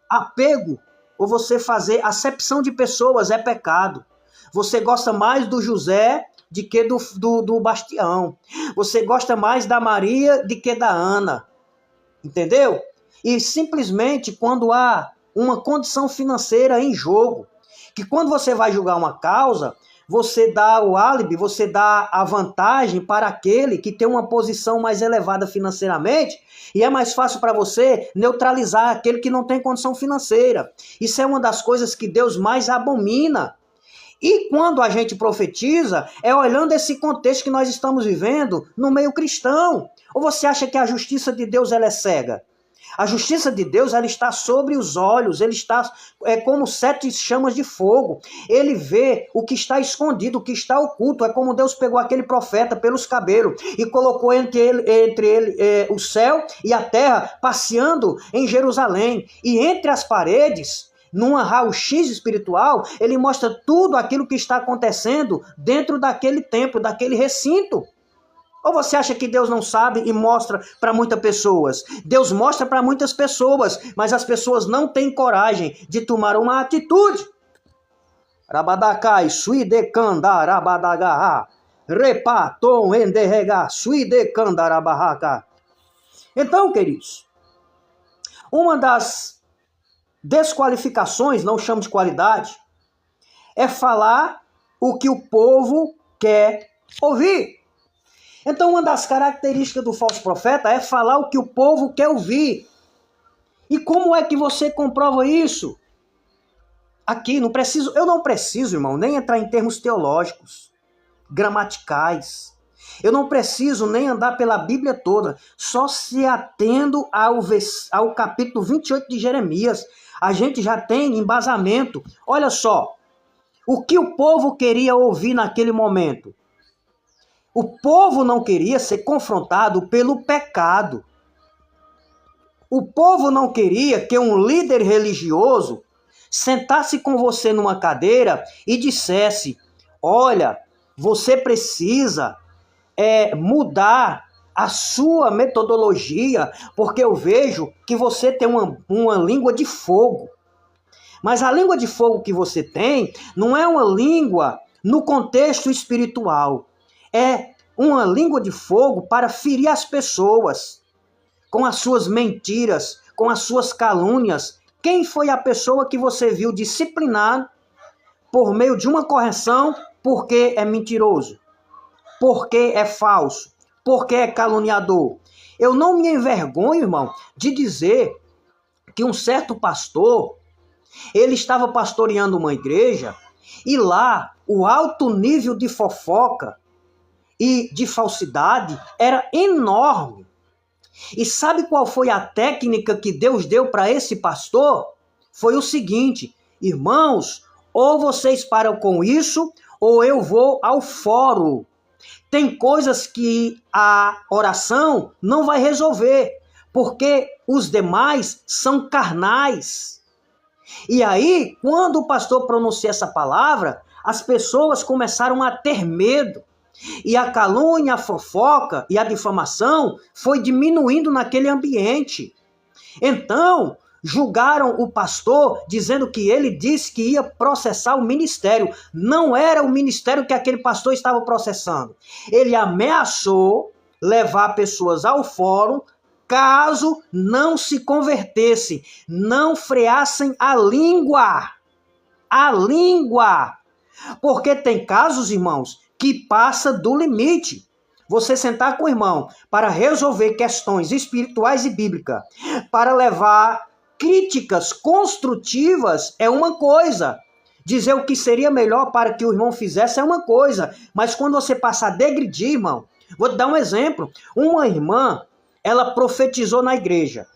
apego, ou você fazer acepção de pessoas, é pecado. Você gosta mais do José de que do Bastião. Você gosta mais da Maria de que da Ana. Entendeu? E simplesmente quando há uma condição financeira em jogo, que quando você vai julgar uma causa, você dá o álibi, você dá a vantagem para aquele que tem uma posição mais elevada financeiramente, e é mais fácil para você neutralizar aquele que não tem condição financeira. Isso é uma das coisas que Deus mais abomina. E quando a gente profetiza, é olhando esse contexto que nós estamos vivendo no meio cristão. Ou você acha que a justiça de Deus ela é cega? A justiça de Deus ela está sobre os olhos, ele está como 7 chamas de fogo. Ele vê o que está escondido, o que está oculto. É como Deus pegou aquele profeta pelos cabelos e colocou entre ele o céu e a terra, passeando em Jerusalém. E entre as paredes, numa raio-x espiritual, ele mostra tudo aquilo que está acontecendo dentro daquele templo, daquele recinto. Ou você acha que Deus não sabe e mostra para muitas pessoas? Deus mostra para muitas pessoas, mas as pessoas não têm coragem de tomar uma atitude. Rabadacai, suidecanda, rabadagarra, repatom, enderrega, suidecanda, rabarraca. Então, queridos, uma das desqualificações, não chamo de qualidade, é falar o que o povo quer ouvir. Então, uma das características do falso profeta é falar o que o povo quer ouvir. E como é que você comprova isso? Aqui, eu não preciso, irmão, nem entrar em termos teológicos, gramaticais. Eu não preciso nem andar pela Bíblia toda, só se atendo ao capítulo 28 de Jeremias. A gente já tem embasamento. Olha só, o que o povo queria ouvir naquele momento? O povo não queria ser confrontado pelo pecado. O povo não queria que um líder religioso sentasse com você numa cadeira e dissesse: olha, você precisa mudar a sua metodologia, porque eu vejo que você tem uma língua de fogo. Mas a língua de fogo que você tem não é uma língua no contexto espiritual. É uma língua de fogo para ferir as pessoas com as suas mentiras, com as suas calúnias. Quem foi a pessoa que você viu disciplinar por meio de uma correção porque é mentiroso, porque é falso, porque é caluniador? Eu não me envergonho, irmão, de dizer que um certo pastor, ele estava pastoreando uma igreja e lá o alto nível de fofoca e de falsidade era enorme. E sabe qual foi a técnica que Deus deu para esse pastor? Foi o seguinte: irmãos, ou vocês param com isso, ou eu vou ao fórum. Tem coisas que a oração não vai resolver, porque os demais são carnais. E aí, quando o pastor pronuncia essa palavra, as pessoas começaram a ter medo. E a calúnia, a fofoca e a difamação foi diminuindo naquele ambiente. Então, julgaram o pastor dizendo que ele disse que ia processar o ministério. Não era o ministério que aquele pastor estava processando. Ele ameaçou levar pessoas ao fórum caso não se convertessem, não freassem a língua. A língua. Porque tem casos, irmãos, que passa do limite. Você sentar com o irmão para resolver questões espirituais e bíblicas, para levar críticas construtivas é uma coisa. Dizer o que seria melhor para que o irmão fizesse é uma coisa. Mas quando você passa a degredir, irmão, vou te dar um exemplo. Uma irmã, ela profetizou na igreja.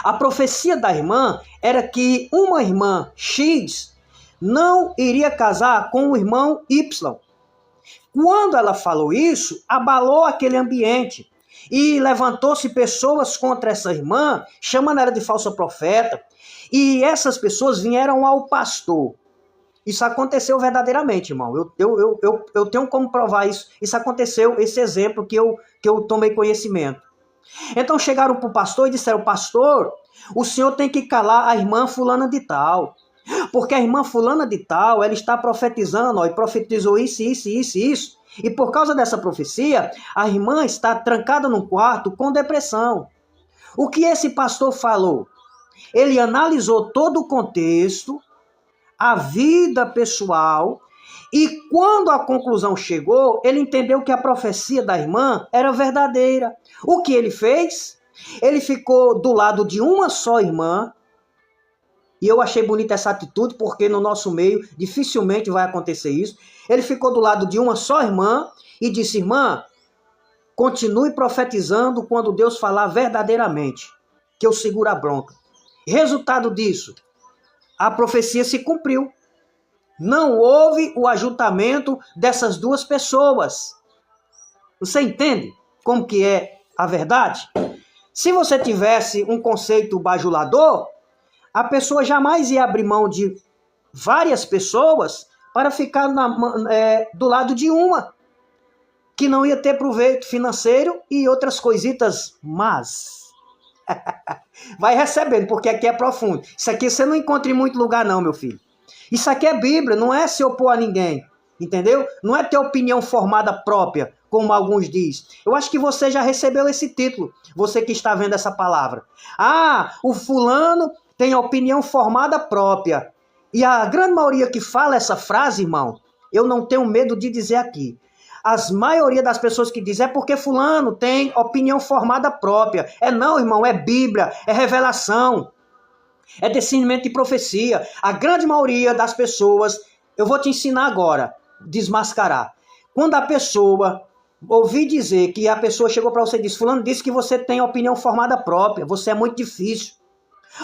A profecia da irmã era que uma irmã X não iria casar com o irmão Y. Quando ela falou isso, abalou aquele ambiente. E levantou-se pessoas contra essa irmã, chamando ela de falsa profeta. E essas pessoas vieram ao pastor. Isso aconteceu verdadeiramente, irmão. Eu tenho como provar isso. Isso aconteceu, esse exemplo que eu tomei conhecimento. Então chegaram para o pastor e disseram: pastor, o senhor tem que calar a irmã fulana de tal. Porque a irmã fulana de tal, ela está profetizando, ó, e profetizou isso. E por causa dessa profecia, a irmã está trancada num quarto com depressão. O que esse pastor falou? Ele analisou todo o contexto, a vida pessoal, e quando a conclusão chegou, ele entendeu que a profecia da irmã era verdadeira. O que ele fez? Ele ficou do lado de uma só irmã, e eu achei bonita essa atitude, porque no nosso meio dificilmente vai acontecer isso. Ele ficou do lado de uma só irmã e disse: irmã, continue profetizando quando Deus falar verdadeiramente, que eu seguro a bronca. Resultado disso, a profecia se cumpriu. Não houve o ajuntamento dessas duas pessoas. Você entende como que é a verdade? Se você tivesse um conceito bajulador, a pessoa jamais ia abrir mão de várias pessoas para ficar do lado de uma, que não ia ter proveito financeiro e outras coisitas más. Vai recebendo, porque aqui é profundo. Isso aqui você não encontra em muito lugar não, meu filho. Isso aqui é Bíblia, não é se opor a ninguém, entendeu? Não é ter opinião formada própria, como alguns dizem. Eu acho que você já recebeu esse título, você que está vendo essa palavra. Ah, o fulano tem opinião formada própria. E a grande maioria que fala essa frase, irmão, eu não tenho medo de dizer aqui. A maioria das pessoas que dizem é porque fulano tem opinião formada própria. É não, irmão, é Bíblia, é revelação, é discernimento de profecia. A grande maioria das pessoas, eu vou te ensinar agora, desmascarar. Quando a pessoa ouvir dizer que a pessoa chegou para você e disse: fulano disse que você tem opinião formada própria, você é muito difícil.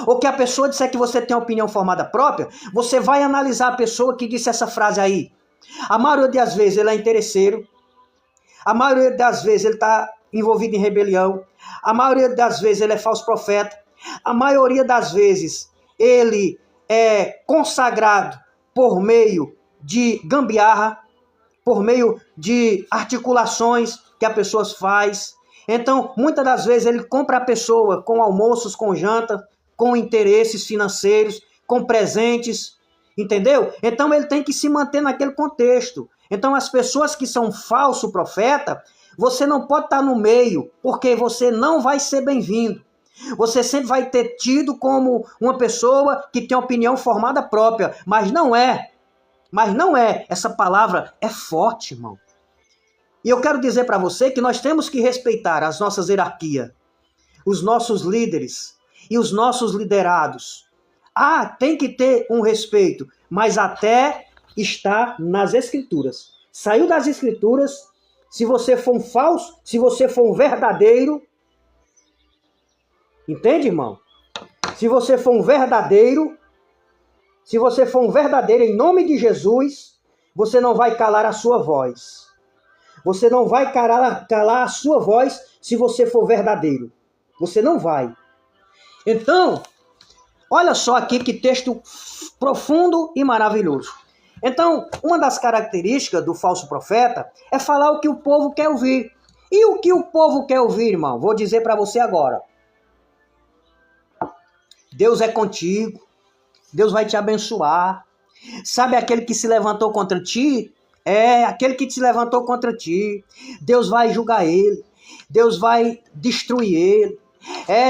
Ou que a pessoa disser que você tem opinião formada própria, você vai analisar a pessoa que disse essa frase aí. A maioria das vezes ele é interesseiro, a maioria das vezes ele está envolvido em rebelião, a maioria das vezes ele é falso profeta, a maioria das vezes ele é consagrado por meio de gambiarra, por meio de articulações que a pessoa faz. Então, muitas das vezes ele compra a pessoa com almoços, com janta, com interesses financeiros, com presentes, entendeu? Então ele tem que se manter naquele contexto. Então as pessoas que são falso profeta, você não pode estar no meio, porque você não vai ser bem-vindo. Você sempre vai ter tido como uma pessoa que tem opinião formada própria, mas não é. Mas não é. Essa palavra é forte, irmão. E eu quero dizer para você que nós temos que respeitar as nossas hierarquias, os nossos líderes e os nossos liderados. Ah, tem que ter um respeito, mas até está nas Escrituras. Saiu das Escrituras, se você for um falso, se você for um verdadeiro, entende, irmão? Se você for um verdadeiro em nome de Jesus, você não vai calar a sua voz. Você não vai calar a sua voz se você for verdadeiro. Você não vai. Então, olha só aqui que texto profundo e maravilhoso. Então, uma das características do falso profeta é falar o que o povo quer ouvir. E o que o povo quer ouvir, irmão? Vou dizer para você agora. Deus é contigo. Deus vai te abençoar. Sabe aquele que se levantou contra ti? É, aquele que se levantou contra ti. Deus vai julgar ele. Deus vai destruir ele.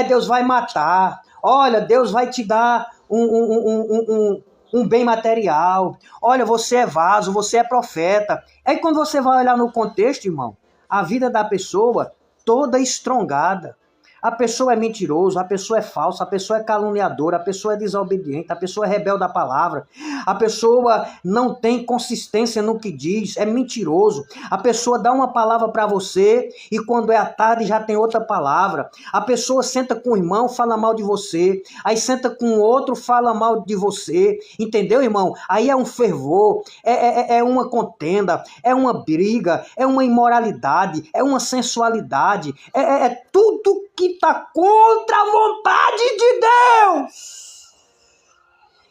Deus vai matar. Olha, Deus vai te dar um bem material. Olha, você é vaso, você é profeta. Aí quando você vai olhar no contexto, irmão, a vida da pessoa toda estrongada. A pessoa é mentirosa, a pessoa é falsa, a pessoa é caluniadora, a pessoa é desobediente, a pessoa é rebelde à palavra, a pessoa não tem consistência no que diz, é mentiroso. A pessoa dá uma palavra para você e quando é à tarde já tem outra palavra. A pessoa senta com o irmão, fala mal de você, aí senta com o outro, fala mal de você, entendeu, irmão? Aí é um fervor, é uma contenda, é uma briga, é uma imoralidade, é uma sensualidade, é tudo que está contra a vontade de Deus.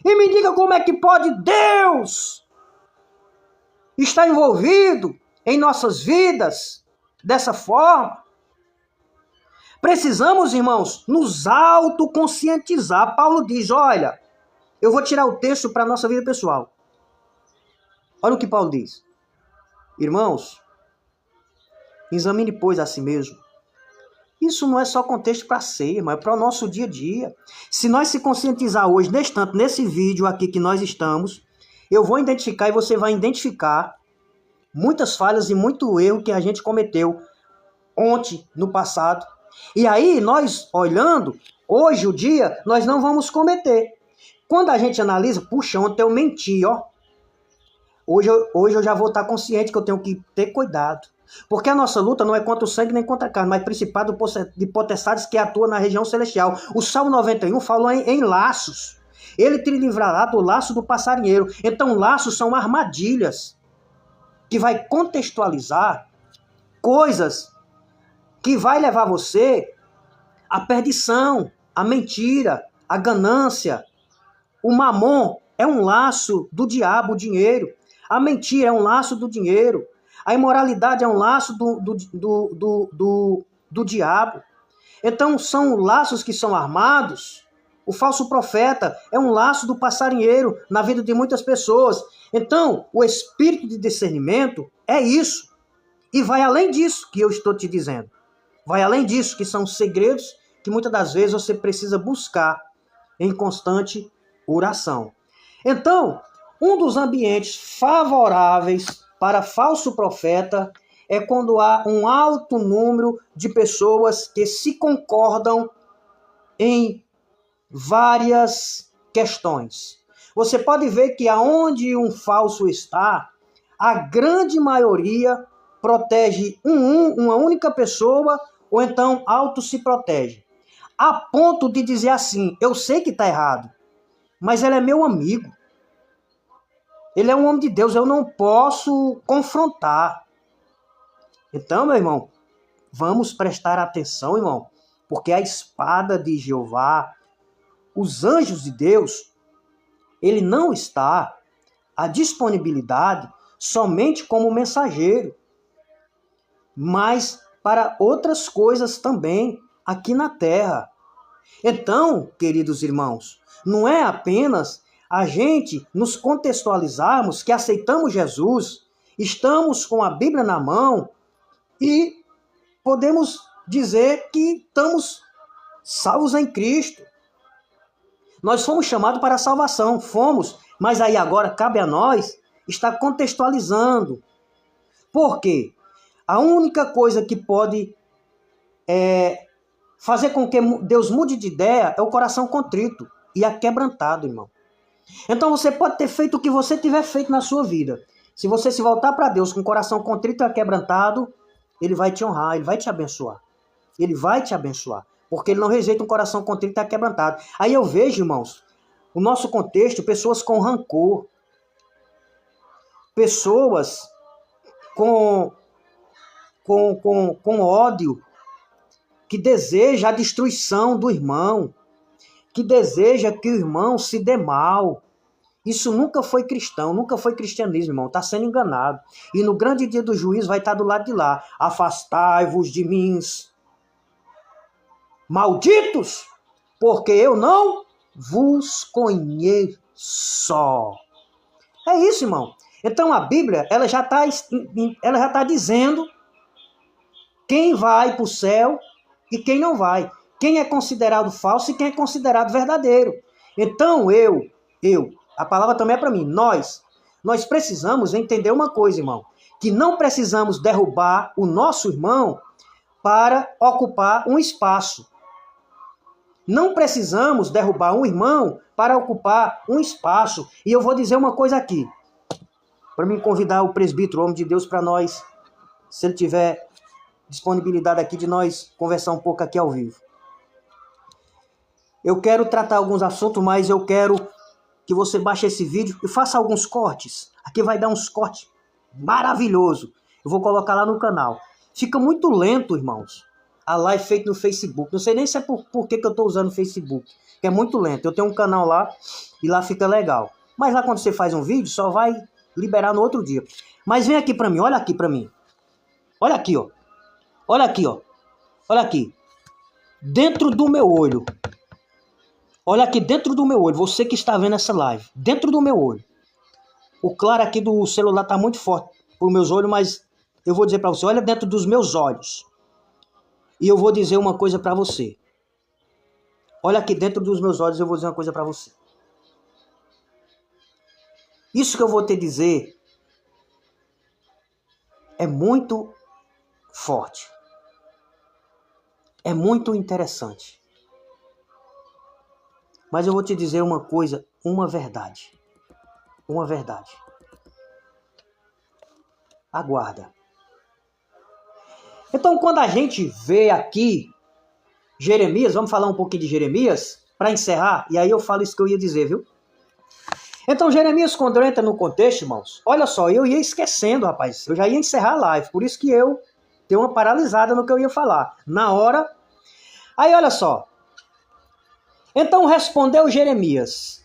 E me diga como é que pode Deus estar envolvido em nossas vidas dessa forma. Precisamos, irmãos, nos autoconscientizar. Paulo diz, olha, eu vou tirar o texto para a nossa vida pessoal. Olha o que Paulo diz. Irmãos, examine, pois, a si mesmo. Isso não é só contexto para ceia, mas é para o nosso dia a dia. Se nós se conscientizar hoje, nesse vídeo aqui que nós estamos, eu vou identificar e você vai identificar muitas falhas e muito erro que a gente cometeu ontem, no passado. E aí, nós olhando, hoje o dia, nós não vamos cometer. Quando a gente analisa, puxa, ontem eu menti, ó. Hoje eu já vou estar consciente que eu tenho que ter cuidado. Porque a nossa luta não é contra o sangue nem contra a carne, mas principado de potestades que atuam na região celestial. O Salmo 91 falou em laços. Ele te livrará do laço do passarinheiro. Então, laços são armadilhas que vai contextualizar coisas que vai levar você à perdição, à mentira, à ganância. O mamon é um laço do diabo, o dinheiro. A mentira é um laço do dinheiro. A imoralidade é um laço do diabo. Então, são laços que são armados. O falso profeta é um laço do passarinheiro na vida de muitas pessoas. Então, o espírito de discernimento é isso. E vai além disso que eu estou te dizendo. Vai além disso, que são segredos que muitas das vezes você precisa buscar em constante oração. Então, um dos ambientes favoráveis para falso profeta é quando há um alto número de pessoas que se concordam em várias questões. Você pode ver que aonde um falso está, a grande maioria protege uma única pessoa ou então auto se protege. A ponto de dizer assim, eu sei que está errado, mas ele é meu amigo. Ele é um homem de Deus, eu não posso confrontar. Então, meu irmão, vamos prestar atenção, irmão, porque a espada de Jeová, os anjos de Deus, ele não está à disponibilidade somente como mensageiro, mas para outras coisas também aqui na terra. Então, queridos irmãos, não é apenas a gente nos contextualizarmos que aceitamos Jesus, estamos com a Bíblia na mão e podemos dizer que estamos salvos em Cristo. Nós fomos chamados para a salvação, fomos, mas aí agora cabe a nós estar contextualizando. Por quê? A única coisa que pode fazer com que Deus mude de ideia é o coração contrito e aquebrantado, irmão. Então você pode ter feito o que você tiver feito na sua vida. Se você se voltar para Deus com o coração contrito e aquebrantado, Ele vai te honrar, Ele vai te abençoar. Ele vai te abençoar, porque Ele não rejeita um coração contrito e aquebrantado. Aí eu vejo, irmãos, o nosso contexto, pessoas com rancor, pessoas com ódio, que deseja a destruição do irmão, que deseja que o irmão se dê mal. Isso nunca foi cristão, nunca foi cristianismo, irmão. Está sendo enganado. E no grande dia do juízo vai estar do lado de lá. Afastai-vos de mim, malditos, porque eu não vos conheço. É isso, irmão. Então a Bíblia, ela já está dizendo quem vai para o céu e quem não vai. Quem é considerado falso e quem é considerado verdadeiro. Então a palavra também é para mim, nós precisamos entender uma coisa, irmão, que não precisamos derrubar o nosso irmão para ocupar um espaço. Não precisamos derrubar um irmão para ocupar um espaço. E eu vou dizer uma coisa aqui, para me convidar o presbítero, o homem de Deus, para nós, se ele tiver disponibilidade aqui, de nós conversar um pouco aqui ao vivo. Eu quero tratar alguns assuntos, mas eu quero que você baixe esse vídeo e faça alguns cortes. Aqui vai dar uns cortes maravilhosos. Eu vou colocar lá no canal. Fica muito lento, irmãos, a live feita no Facebook. Não sei nem se é por que eu estou usando o Facebook, que é muito lento. Eu tenho um canal lá e lá fica legal. Mas lá quando você faz um vídeo, só vai liberar no outro dia. Mas vem aqui para mim, olha aqui para mim. Olha aqui, ó. Olha aqui, ó. Olha aqui. Dentro do meu olho. Olha aqui dentro do meu olho. Você que está vendo essa live. Dentro do meu olho. O claro aqui do celular está muito forte para os meus olhos, mas eu vou dizer para você. Olha dentro dos meus olhos. E eu vou dizer uma coisa para você. Olha aqui dentro dos meus olhos, eu vou dizer uma coisa para você. Isso que eu vou te dizer é muito forte. É muito interessante. Mas eu vou te dizer uma coisa, uma verdade. Uma verdade. Aguarda. Então, quando a gente vê aqui Jeremias, vamos falar um pouquinho de Jeremias, para encerrar, e aí eu falo isso que eu ia dizer, viu? Então, Jeremias, quando entra no contexto, irmãos, olha só, eu ia esquecendo, rapaz, eu já ia encerrar a live, por isso que eu dei uma paralisada no que eu ia falar. Na hora, aí olha só. Então respondeu Jeremias.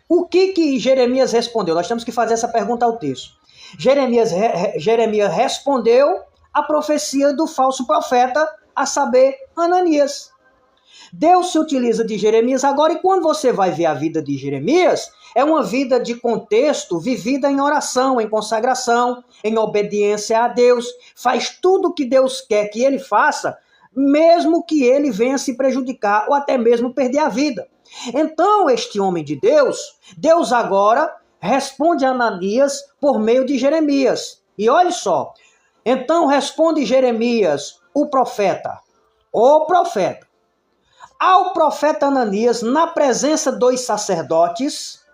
O que Jeremias respondeu? Nós temos que fazer essa pergunta ao texto. Jeremias respondeu a profecia do falso profeta, a saber, Ananias. Deus se utiliza de Jeremias agora, e quando você vai ver a vida de Jeremias, é uma vida de contexto, vivida em oração, em consagração, em obediência a Deus, faz tudo o que Deus quer que ele faça, mesmo que ele venha se prejudicar ou até mesmo perder a vida. Então, este homem de Deus, Deus agora responde a Ananias por meio de Jeremias. E olha só, então responde Jeremias, o profeta, ao profeta Ananias, na presença dos sacerdotes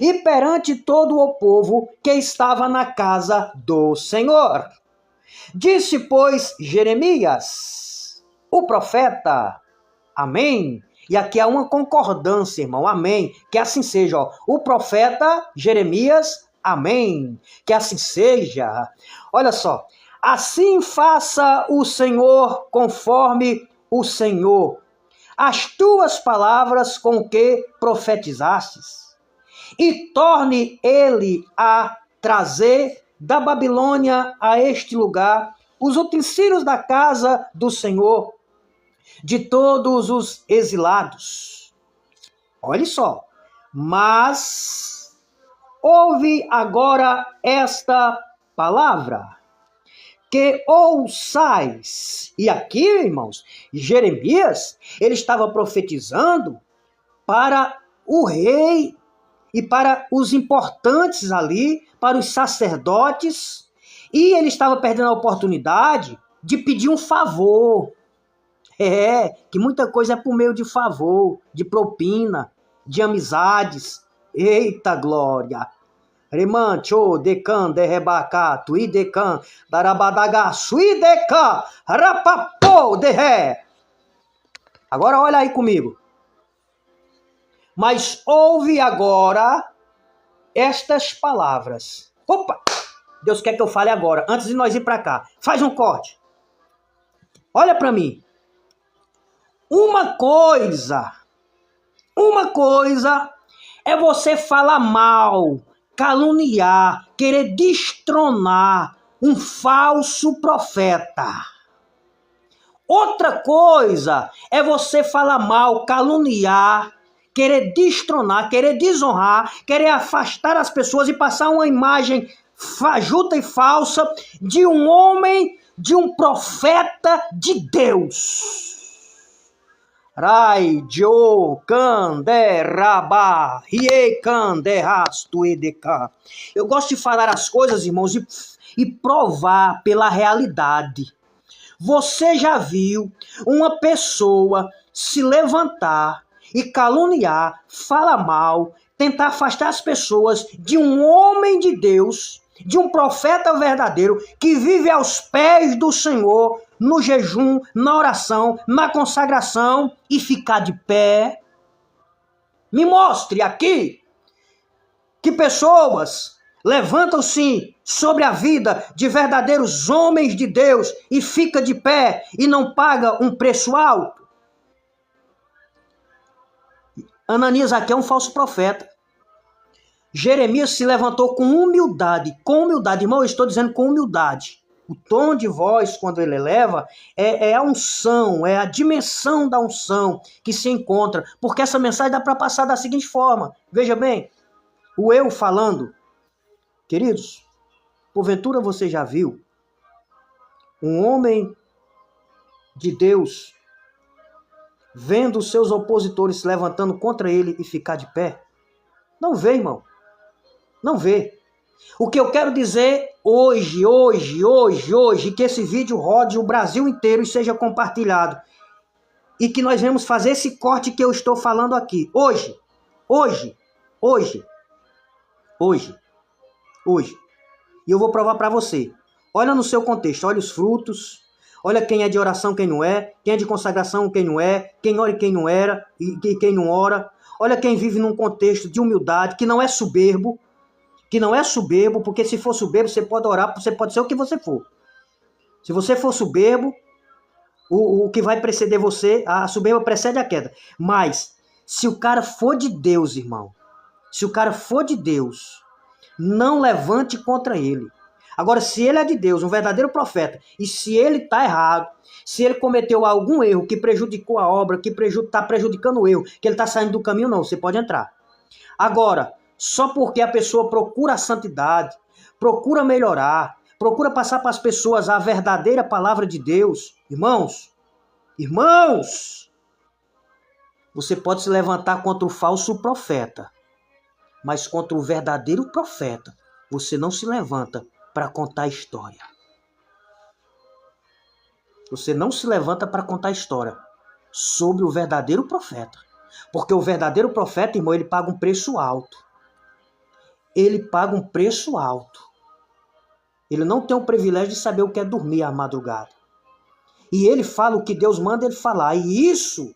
e perante todo o povo que estava na casa do Senhor. Disse, pois, Jeremias, o profeta, amém. E aqui há uma concordância, irmão, amém. Que assim seja, ó. O profeta Jeremias, amém. Que assim seja. Olha só. Assim faça o Senhor conforme o Senhor as tuas palavras com que profetizastes, e torne ele a trazer da Babilônia a este lugar os utensílios da casa do Senhor, de todos os exilados. Olha só, mas ouve agora esta palavra, que ouçais. E aqui, irmãos, Jeremias, ele estava profetizando para o rei e para os importantes ali, para os sacerdotes, e ele estava perdendo a oportunidade de pedir um favor. Que muita coisa é por meio de favor, de propina, de amizades. Eita glória! Remancho, decan, derrebaca, tui decan, darabadaga, sui decan, rapapô, derré. Agora olha aí comigo. Mas ouve agora estas palavras. Opa! Deus quer que eu fale agora, antes de nós ir para cá. Faz um corte. Olha para mim. Uma coisa é você falar mal, caluniar, querer destronar um falso profeta. Outra coisa é você falar mal, caluniar, querer destronar, querer desonrar, querer afastar as pessoas e passar uma imagem fajuta e falsa de um homem, de um profeta de Deus. Rai, jo, kande, rabá, rie, kande, rasto, edeka. Eu gosto de falar as coisas, irmãos, e provar pela realidade. Você já viu uma pessoa se levantar e caluniar, falar mal, tentar afastar as pessoas de um homem de Deus, de um profeta verdadeiro, que vive aos pés do Senhor, no jejum, na oração, na consagração, e ficar de pé. Me mostre aqui que pessoas levantam-se sobre a vida de verdadeiros homens de Deus e fica de pé e não paga um preço alto. Ananias aqui é um falso profeta. Jeremias se levantou com humildade. Irmão, eu estou dizendo com humildade. O tom de voz, quando ele eleva, é a unção, é a dimensão da unção que se encontra. Porque essa mensagem dá para passar da seguinte forma. Veja bem, o eu falando. Queridos, porventura você já viu um homem de Deus vendo os seus opositores se levantando contra ele e ficar de pé? Não vê, irmão. Não vê. O que eu quero dizer hoje, que esse vídeo rode o Brasil inteiro e seja compartilhado. E que nós vamos fazer esse corte que eu estou falando aqui. Hoje. E eu vou provar para você. Olha no seu contexto, olha os frutos. Olha quem é de oração, quem não é. Quem é de consagração, quem não é. Quem ora e quem não era. E quem não ora. Olha quem vive num contexto de humildade, que não é soberbo. Porque se for soberbo, você pode orar, você pode ser o que você for. Se você for soberbo, o que vai preceder você, a soberba precede a queda. Mas, se o cara for de Deus, irmão, não levante contra ele. Agora, se ele é de Deus, um verdadeiro profeta, e se ele está errado, se ele cometeu algum erro que prejudicou a obra, que está prejudicando o erro, que ele está saindo do caminho, não, você pode entrar. Agora, só porque a pessoa procura a santidade, procura melhorar, procura passar para as pessoas a verdadeira palavra de Deus, irmãos, você pode se levantar contra o falso profeta, mas contra o verdadeiro profeta, você não se levanta para contar história. Você não se levanta para contar história sobre o verdadeiro profeta, porque o verdadeiro profeta, irmão, ele paga um preço alto. Ele paga um preço alto. Ele não tem o privilégio de saber o que é dormir à madrugada. E ele fala o que Deus manda ele falar. E isso,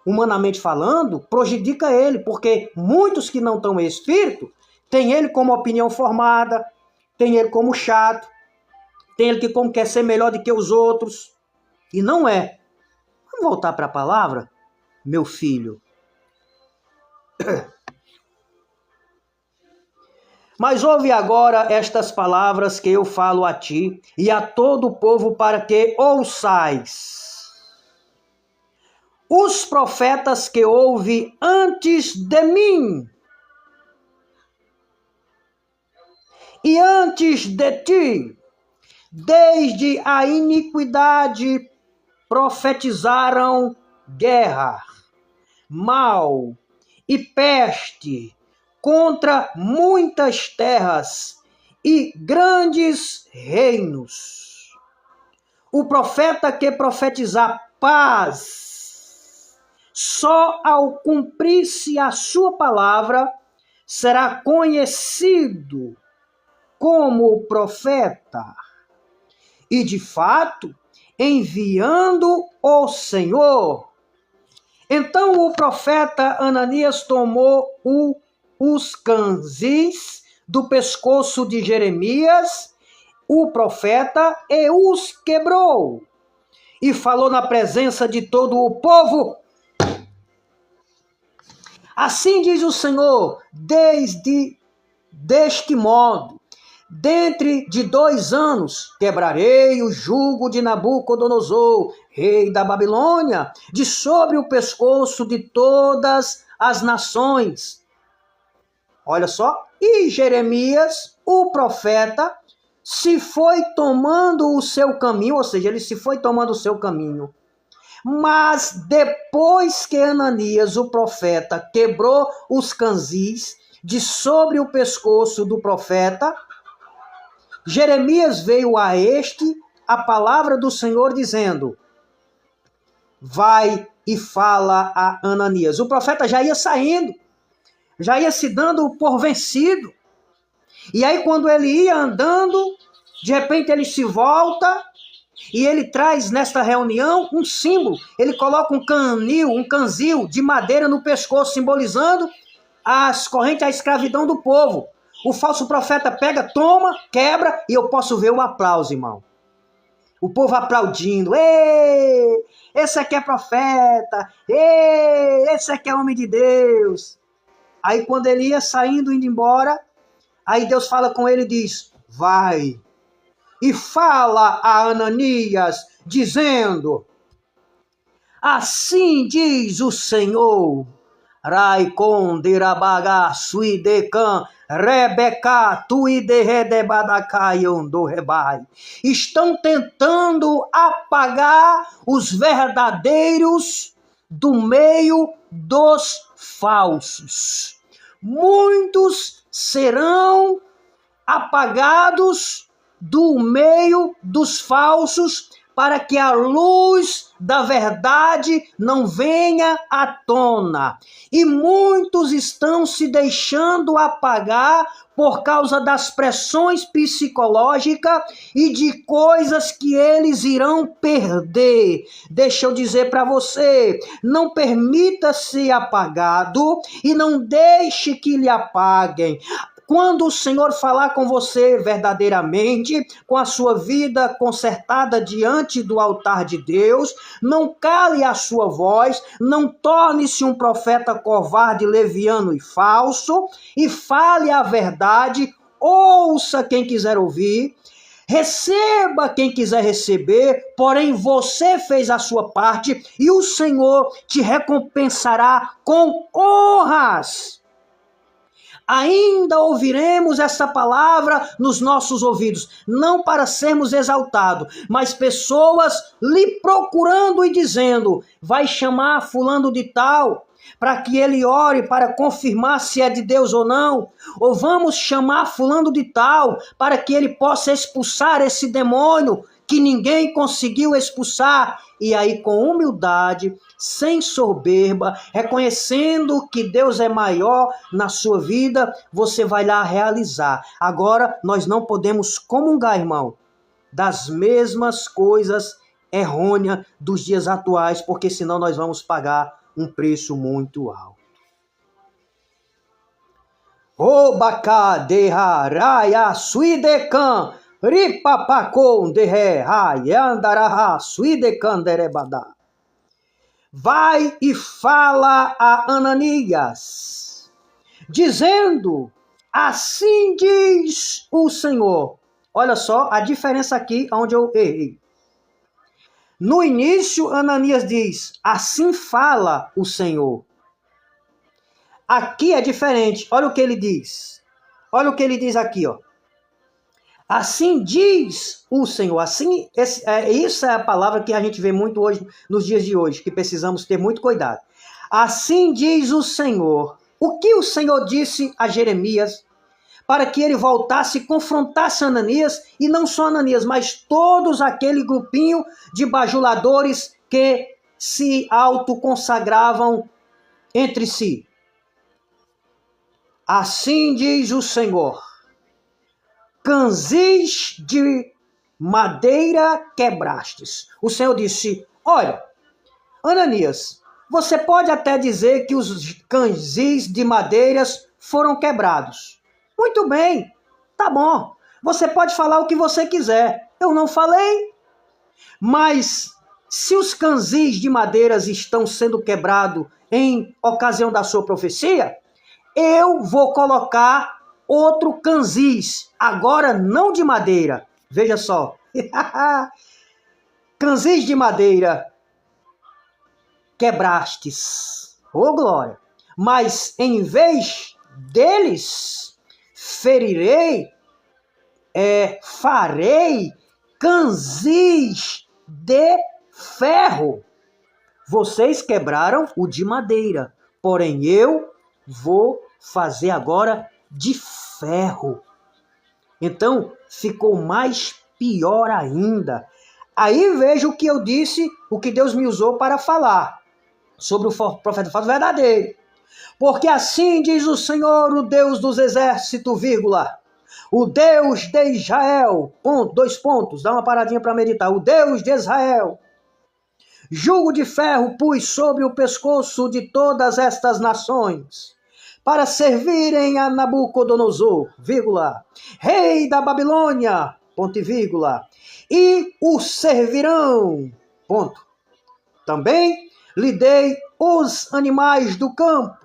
humanamente falando, prejudica ele, porque muitos que não estão em espírito, tem ele como opinião formada, tem ele como chato, tem ele que como quer ser melhor do que os outros. E não é. Vamos voltar para a palavra, meu filho. Mas ouve agora estas palavras que eu falo a ti e a todo o povo para que ouçais. Os profetas que houve antes de mim e antes de ti, desde a iniquidade profetizaram guerra, mal e peste, contra muitas terras e grandes reinos. O profeta que profetizar paz, só ao cumprir-se a sua palavra, será conhecido como profeta. E de fato, enviando o Senhor. Então o profeta Ananias tomou os canzis do pescoço de Jeremias, o profeta, e os quebrou. E falou na presença de todo o povo: assim diz o Senhor, deste modo, dentro de 2 anos, quebrarei o jugo de Nabucodonosor, rei da Babilônia, de sobre o pescoço de todas as nações. Olha só, e Jeremias, o profeta, se foi tomando o seu caminho, ou seja, ele se foi tomando o seu caminho. Mas depois que Ananias, o profeta, quebrou os canzis de sobre o pescoço do profeta, Jeremias veio a este a palavra do Senhor dizendo: vai e fala a Ananias. O profeta já ia saindo, já ia se dando por vencido. E aí quando ele ia andando, de repente ele se volta e ele traz nesta reunião um símbolo. Ele coloca um canzil de madeira no pescoço, simbolizando as correntes, a escravidão do povo. O falso profeta pega, toma, quebra, e eu posso ver o aplauso, irmão. O povo aplaudindo. Ei, esse aqui é profeta. Ei, esse aqui é homem de Deus. Aí quando ele ia saindo, indo embora, aí Deus fala com ele e diz, vai e fala a Ananias, dizendo, assim diz o Senhor, Raikondirabaga suidekan Rebeca tuiderredebadakaiondorrebai. Estão tentando apagar os verdadeiros do meio dos falsos. Muitos serão apagados do meio dos falsos, para que a luz da verdade não venha à tona. E muitos estão se deixando apagar por causa das pressões psicológicas e de coisas que eles irão perder. Deixa eu dizer para você, não permita ser apagado e não deixe que lhe apaguem. Quando o Senhor falar com você verdadeiramente, com a sua vida consertada diante do altar de Deus, não cale a sua voz, não torne-se um profeta covarde, leviano e falso, e fale a verdade, ouça quem quiser ouvir, receba quem quiser receber, porém você fez a sua parte e o Senhor te recompensará com honras. Ainda ouviremos essa palavra nos nossos ouvidos, não para sermos exaltados, mas pessoas lhe procurando e dizendo, vai chamar fulano de tal, para que ele ore para confirmar se é de Deus ou não, ou vamos chamar fulano de tal, para que ele possa expulsar esse demônio que ninguém conseguiu expulsar. E aí com humildade, sem soberba, reconhecendo que Deus é maior na sua vida, você vai lá realizar. Agora, nós não podemos comungar, irmão, das mesmas coisas errôneas dos dias atuais, porque senão nós vamos pagar um preço muito alto. Obaka deha raya suidekan ripapakon dehe hayandaraha suidekan derebada. Vai e fala a Ananias, dizendo, assim diz o Senhor. Olha só a diferença aqui onde eu errei. No início, Ananias diz, assim fala o Senhor. Aqui é diferente, olha o que ele diz. Olha o que ele diz aqui, ó. Assim diz o Senhor. Assim, isso é a palavra que a gente vê muito hoje, nos dias de hoje, que precisamos ter muito cuidado. Assim diz o Senhor. O que o Senhor disse a Jeremias para que ele voltasse e confrontasse Ananias, e não só Ananias, mas todos aquele grupinho de bajuladores que se autoconsagravam entre si. Assim diz o Senhor. Canzis de madeira quebrastes. O Senhor disse, olha, Ananias, você pode até dizer que os canzis de madeiras foram quebrados. Muito bem, tá bom. Você pode falar o que você quiser. Eu não falei. Mas se os canzis de madeiras estão sendo quebrados em ocasião da sua profecia, eu vou colocar outro canzis, agora não de madeira. Veja só. Canzis de madeira quebrastes. Ô glória. Mas em vez deles, farei canzis de ferro. Vocês quebraram o de madeira, porém eu vou fazer agora de ferro. Então, ficou mais pior ainda. Aí veja o que eu disse, o que Deus me usou para falar. sobre o profeta falso verdadeiro. Porque assim diz o Senhor, o Deus dos exércitos, vírgula, o Deus de Israel, ponto, 2 pontos, dá uma paradinha para meditar, o Deus de Israel, jugo de ferro pus sobre o pescoço de todas estas nações, para servirem a Nabucodonosor, vírgula, rei da Babilônia, ponto e vírgula, e o servirão, ponto. Também lhe dei os animais do campo,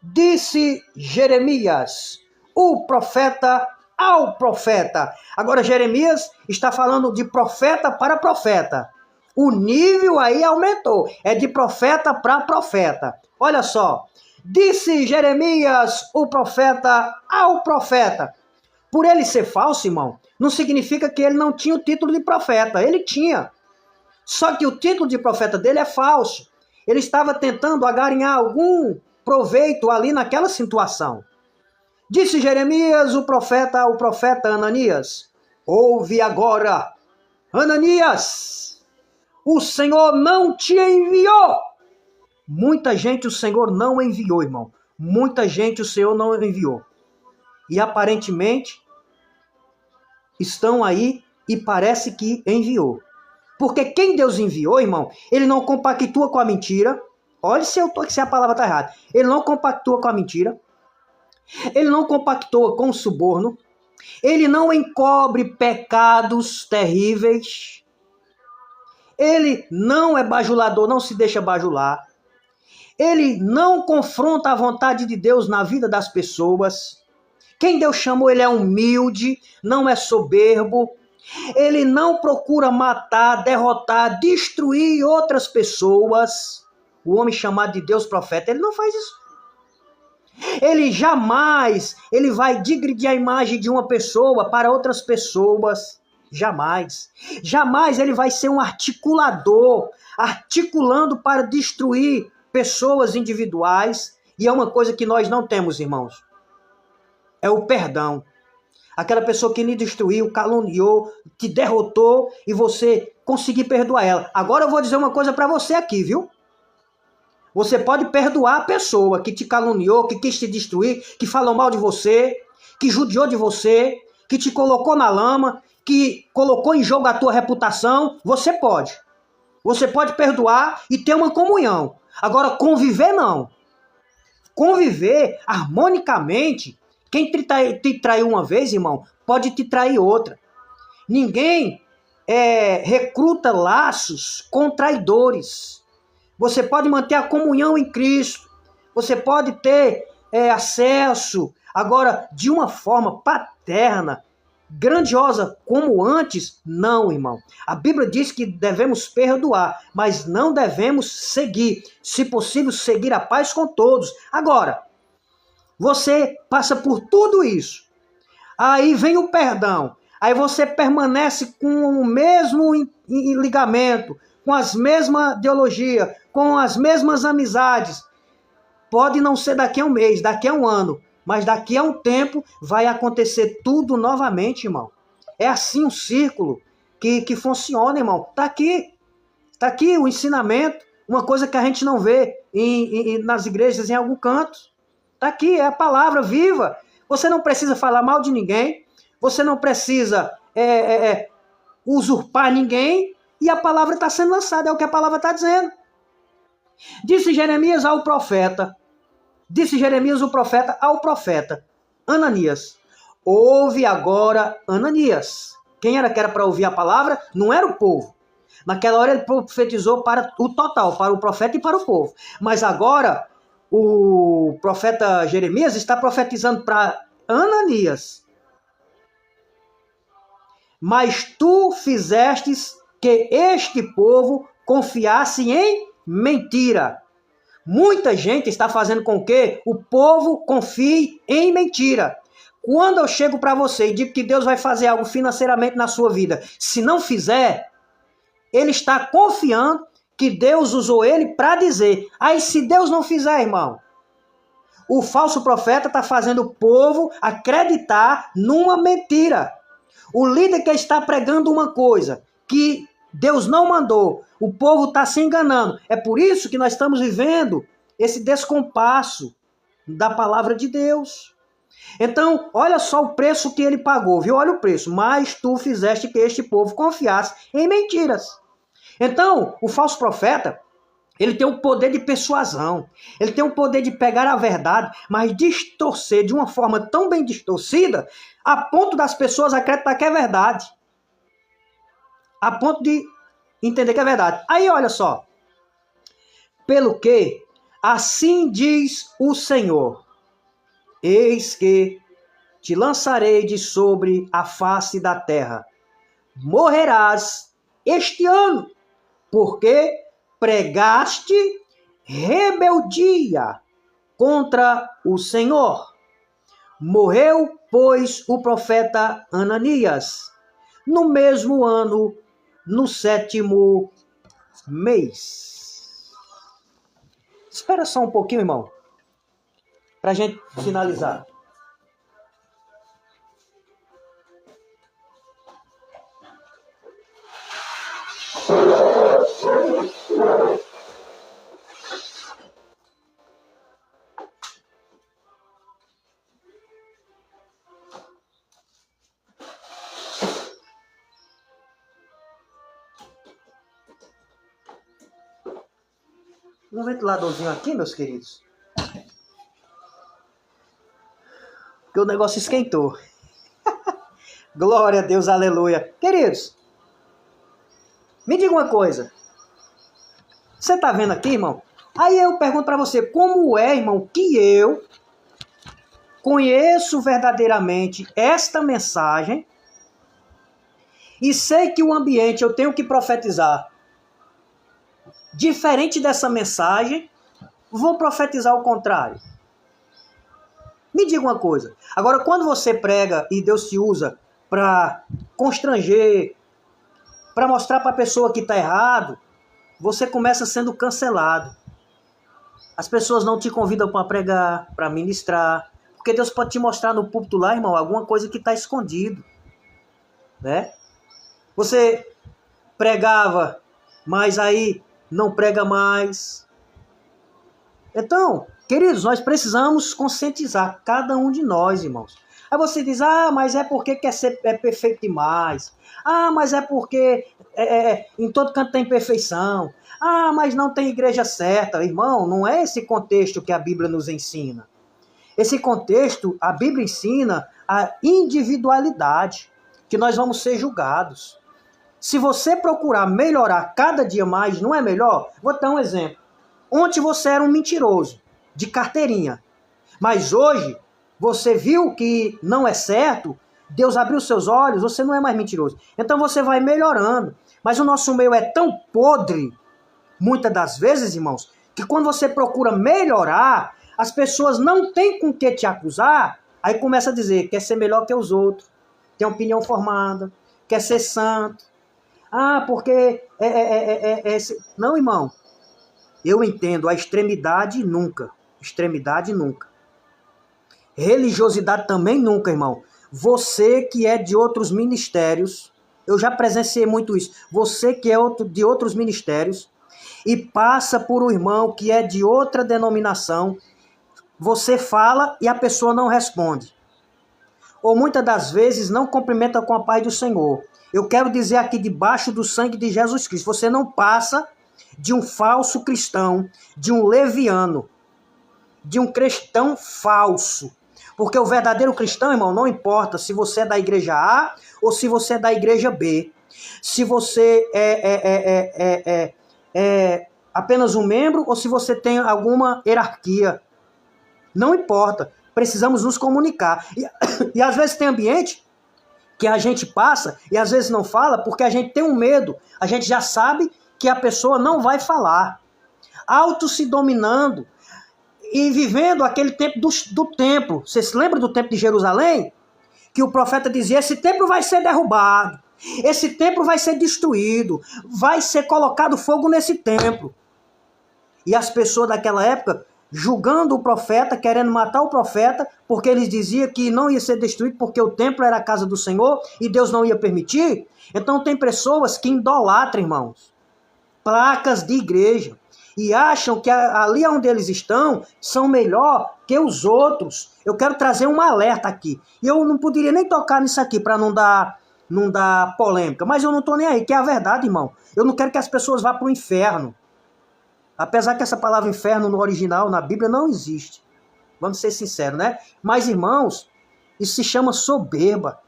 disse Jeremias, o profeta ao profeta. Agora Jeremias está falando de profeta para profeta. O nível aí aumentou, é de profeta para profeta. Olha só, disse Jeremias, o profeta ao profeta. Por ele ser falso, irmão, não significa que ele não tinha o título de profeta. Ele tinha. Só que o título de profeta dele é falso. Ele estava tentando agarinhar algum proveito ali naquela situação. Disse Jeremias, o profeta ao profeta Ananias, ouve agora, Ananias, o Senhor não te enviou. Muita gente o Senhor não enviou, irmão. Muita gente o Senhor não enviou. E aparentemente estão aí e parece que enviou. Porque quem Deus enviou, irmão, ele não compactua com a mentira. Olha se a palavra está errada. Ele não compactua com a mentira. Ele não compactua com o suborno. Ele não encobre pecados terríveis. Ele não é bajulador, não se deixa bajular. Ele não confronta a vontade de Deus na vida das pessoas. Quem Deus chamou, ele é humilde, não é soberbo. Ele não procura matar, derrotar, destruir outras pessoas. O homem chamado de Deus profeta, ele não faz isso. Ele jamais, ele vai digredir a imagem de uma pessoa para outras pessoas. Jamais. Jamais ele vai ser um articulador, articulando para destruir pessoas individuais. E é uma coisa que nós não temos, irmãos. É o perdão. Aquela pessoa que lhe destruiu, caluniou, te derrotou e você conseguir perdoar ela. Agora eu vou dizer uma coisa para você aqui, viu? Você pode perdoar a pessoa que te caluniou, que quis te destruir, que falou mal de você, que judiou de você, que te colocou na lama, que colocou em jogo a tua reputação. Você pode. Você pode perdoar e ter uma comunhão. Agora, conviver não. Conviver harmonicamente. Quem te traiu uma vez, irmão, pode te trair outra. Ninguém recruta laços com traidores. Você pode manter a comunhão em Cristo. Você pode ter acesso, agora, de uma forma paterna, grandiosa, como antes. Não, irmão. A Bíblia diz que devemos perdoar, mas não devemos seguir. Se possível, seguir a paz com todos. Agora, você passa por tudo isso. Aí vem o perdão. Aí você permanece com o mesmo ligamento, com as mesmas ideologias, com as mesmas amizades. Pode não ser daqui a um mês, daqui a um ano, mas daqui a um tempo vai acontecer tudo novamente, irmão. É assim um círculo que funciona, irmão. Está aqui o ensinamento, uma coisa que a gente não vê nas igrejas em algum canto. Está aqui, é a palavra viva. Você não precisa falar mal de ninguém, você não precisa usurpar ninguém, e a palavra está sendo lançada, é o que a palavra está dizendo. Disse Jeremias ao profeta, ao profeta, Ananias, ouve agora Ananias. Quem era que era para ouvir a palavra? Não era o povo. Naquela hora ele profetizou para o total, para o profeta e para o povo. Mas agora o profeta Jeremias está profetizando para Ananias. Mas tu fizestes que este povo confiasse em mentira. Muita gente está fazendo com que o povo confie em mentira. Quando eu chego para você e digo que Deus vai fazer algo financeiramente na sua vida, se não fizer, ele está confiando que Deus usou ele para dizer. Aí se Deus não fizer, irmão, o falso profeta está fazendo o povo acreditar numa mentira. O líder que está pregando uma coisa que Deus não mandou. O povo está se enganando. É por isso que nós estamos vivendo esse descompasso da palavra de Deus. Então, olha só o preço que ele pagou, viu? Olha o preço. Mas tu fizeste que este povo confiasse em mentiras. Então, o falso profeta, ele tem o poder de persuasão. Ele tem o poder de pegar a verdade, mas distorcer de uma forma tão bem distorcida, a ponto das pessoas acreditar que é verdade. A ponto de entender que é verdade. Aí, olha só. Pelo que, assim diz o Senhor, eis que te lançarei de sobre a face da terra. Morrerás este ano, porque pregaste rebeldia contra o Senhor. Morreu, pois, o profeta Ananias, no mesmo ano, no 7º mês. Espera só um pouquinho, irmão, para a gente finalizar. Um ventiladorzinho aqui, meus queridos. Porque o negócio esquentou. Glória a Deus, aleluia. Queridos, me diga uma coisa. Você está vendo aqui, irmão? Aí eu pergunto para você, como é, irmão, que eu conheço verdadeiramente esta mensagem e sei que o ambiente eu tenho que profetizar diferente dessa mensagem, vou profetizar o contrário? Me diga uma coisa. Agora, quando você prega e Deus te usa para constranger, para mostrar para a pessoa que está errado, você começa sendo cancelado. As pessoas não te convidam para pregar, para ministrar, porque Deus pode te mostrar no púlpito lá, irmão, alguma coisa que está escondido, né? Você pregava, mas aí não prega mais. Então, queridos, nós precisamos conscientizar cada um de nós, irmãos. Aí você diz, mas é porque quer ser perfeito demais. Mas é porque em todo canto tem perfeição. Mas não tem igreja certa. Irmão, não é esse contexto que a Bíblia nos ensina. Esse contexto, a Bíblia ensina a individualidade, que nós vamos ser julgados. Se você procurar melhorar cada dia mais, não é melhor? Vou dar um exemplo. Ontem você era um mentiroso, de carteirinha. Mas hoje, você viu que não é certo, Deus abriu seus olhos, você não é mais mentiroso. Então você vai melhorando. Mas o nosso meio é tão podre, muitas das vezes, irmãos, que quando você procura melhorar, as pessoas não têm com que te acusar, aí começa a dizer, quer ser melhor que os outros, tem opinião formada, quer ser santo. Porque... Não, irmão. Eu entendo a extremidade nunca. Extremidade nunca. Religiosidade também nunca, irmão. Você que é de outros ministérios, eu já presenciei muito isso. Você que é de outros ministérios e passa por um irmão que é de outra denominação, você fala e a pessoa não responde. Ou muitas das vezes não cumprimenta com a paz do Senhor. Eu quero dizer aqui, debaixo do sangue de Jesus Cristo, você não passa de um falso cristão, de um leviano, de um cristão falso. Porque o verdadeiro cristão, irmão, não importa se você é da igreja A ou se você é da igreja B. Se você é apenas um membro ou se você tem alguma hierarquia. Não importa. Precisamos nos comunicar. E às vezes tem ambiente que a gente passa e às vezes não fala porque a gente tem um medo. A gente já sabe que a pessoa não vai falar. Auto se dominando e vivendo aquele tempo do templo. Você se lembra do templo de Jerusalém? Que o profeta dizia, esse templo vai ser derrubado. Esse templo vai ser destruído. Vai ser colocado fogo nesse templo. E as pessoas daquela época julgando o profeta, querendo matar o profeta, porque eles diziam que não ia ser destruído porque o templo era a casa do Senhor e Deus não ia permitir. Então tem pessoas que idolatram, irmãos, placas de igreja e acham que ali onde eles estão são melhor que os outros. Eu quero trazer um alerta aqui. E eu não poderia nem tocar nisso aqui para não dar polêmica, mas eu não estou nem aí, que é a verdade, irmão. Eu não quero que as pessoas vá para o inferno. Apesar que essa palavra inferno no original, na Bíblia, não existe. Vamos ser sinceros, né? Mas, irmãos, isso se chama soberba.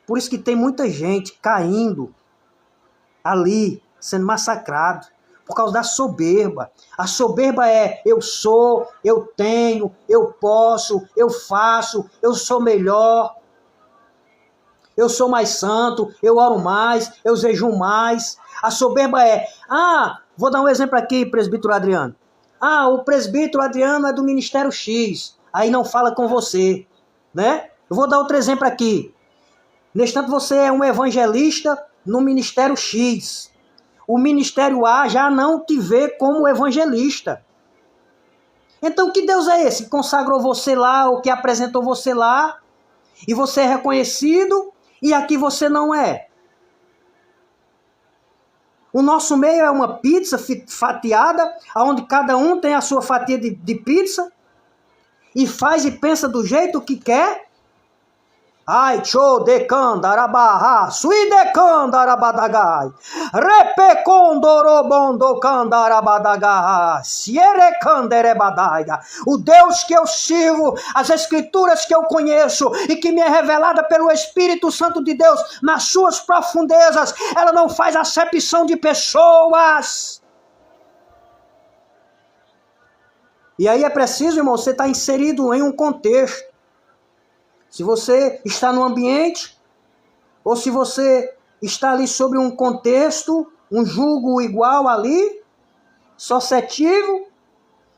Por isso que tem muita gente caindo ali, sendo massacrado, por causa da soberba. A soberba é eu sou, eu tenho, eu posso, eu faço, eu sou melhor, eu sou mais santo, eu oro mais, eu jejuo mais. A soberba é, vou dar um exemplo aqui, presbítero Adriano. O presbítero Adriano é do Ministério X, aí não fala com você, né? Eu vou dar outro exemplo aqui. Neste tanto, você é um evangelista no Ministério X. O Ministério A já não te vê como evangelista. Então, que Deus é esse que consagrou você lá, ou que apresentou você lá, e você é reconhecido, e aqui você não é? O nosso meio é uma pizza fatiada, onde cada um tem a sua fatia de pizza, e faz e pensa do jeito que quer. Ai, cho de candarabarra, sui de candarabadagai, repecondorobondo candarabadagai, siere canderebadaia. O Deus que eu sirvo, as escrituras que eu conheço e que me é revelada pelo Espírito Santo de Deus nas suas profundezas, ela não faz acepção de pessoas. E aí é preciso, irmão, você estar inserido em um contexto. Se você está no ambiente, ou se você está ali sobre um contexto, um julgo igual ali, suscetível,